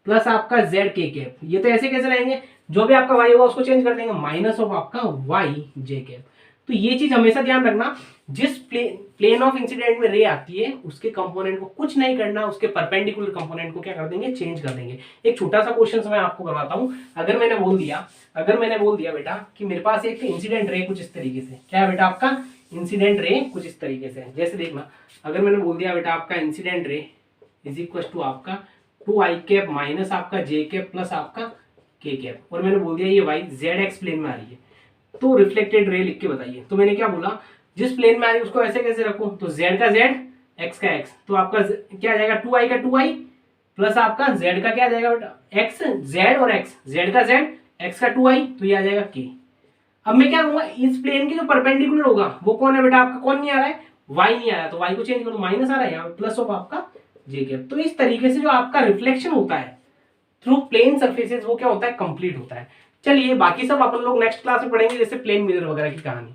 प्लस आपका जेड के कैप। ये तो ऐसे कैसे रहेंगे, जो भी आपका y होगा उसको चेंज कर देंगे, माइनस ऑफ आपका वाई जे कैप। तो ये चीज हमेशा ध्यान रखना, जिस प्लेन ऑफ इंसिडेंट में रे आती है उसके कंपोनेंट को कुछ नहीं करना, उसके परपेंडिकुलर कंपोनेंट को क्या कर देंगे, चेंज कर देंगे। एक छोटा सा क्वेश्चन मैं आपको करवाता हूं। अगर मैंने बोल दिया बेटा कि मेरे पास एक इंसिडेंट रे कुछ इस तरीके से, क्या है बेटा आपका इंसिडेंट रे कुछ इस तरीके से, जैसे देखना अगर मैंने बोल दिया बेटा आपका incident ray is equal to आपका 2i कैप माइनस आपका j कैप प्लस आपका k कैप, और मैंने बोल दिया ये y zx प्लेन में आ रही है, तो रिफ्लेक्टेड रे लिख के बताइए। तो मैंने क्या बोला, जिस प्लेन में आ रही है उसको ऐसे कैसे रखूं, तो z का z x का x, तो आपका क्या आ जाएगा 2i का 2i प्लस आपका z का क्या आ जाएगा बेटा x, z और x, z का z x का 2i, तो ये आ जाएगा k। अब मैं क्या करूंगा, इस प्लेन के जो परपेंडिकुलर होगा वो कौन है बेटा आपका, कौन नहीं आ रहा है, y नहीं आ रहा है, तो y को चेंज करो, माइनस आ रहा है यहाँ प्लस ऑफ आपका जे कैप। तो इस तरीके से जो आपका रिफ्लेक्शन होता है थ्रू प्लेन सरफेसेस वो क्या होता है, कंप्लीट होता है। चलिए बाकी सब अपन लोग नेक्स्ट क्लास में पढ़ेंगे, जैसे प्लेन मिरर वगैरह की कहानी।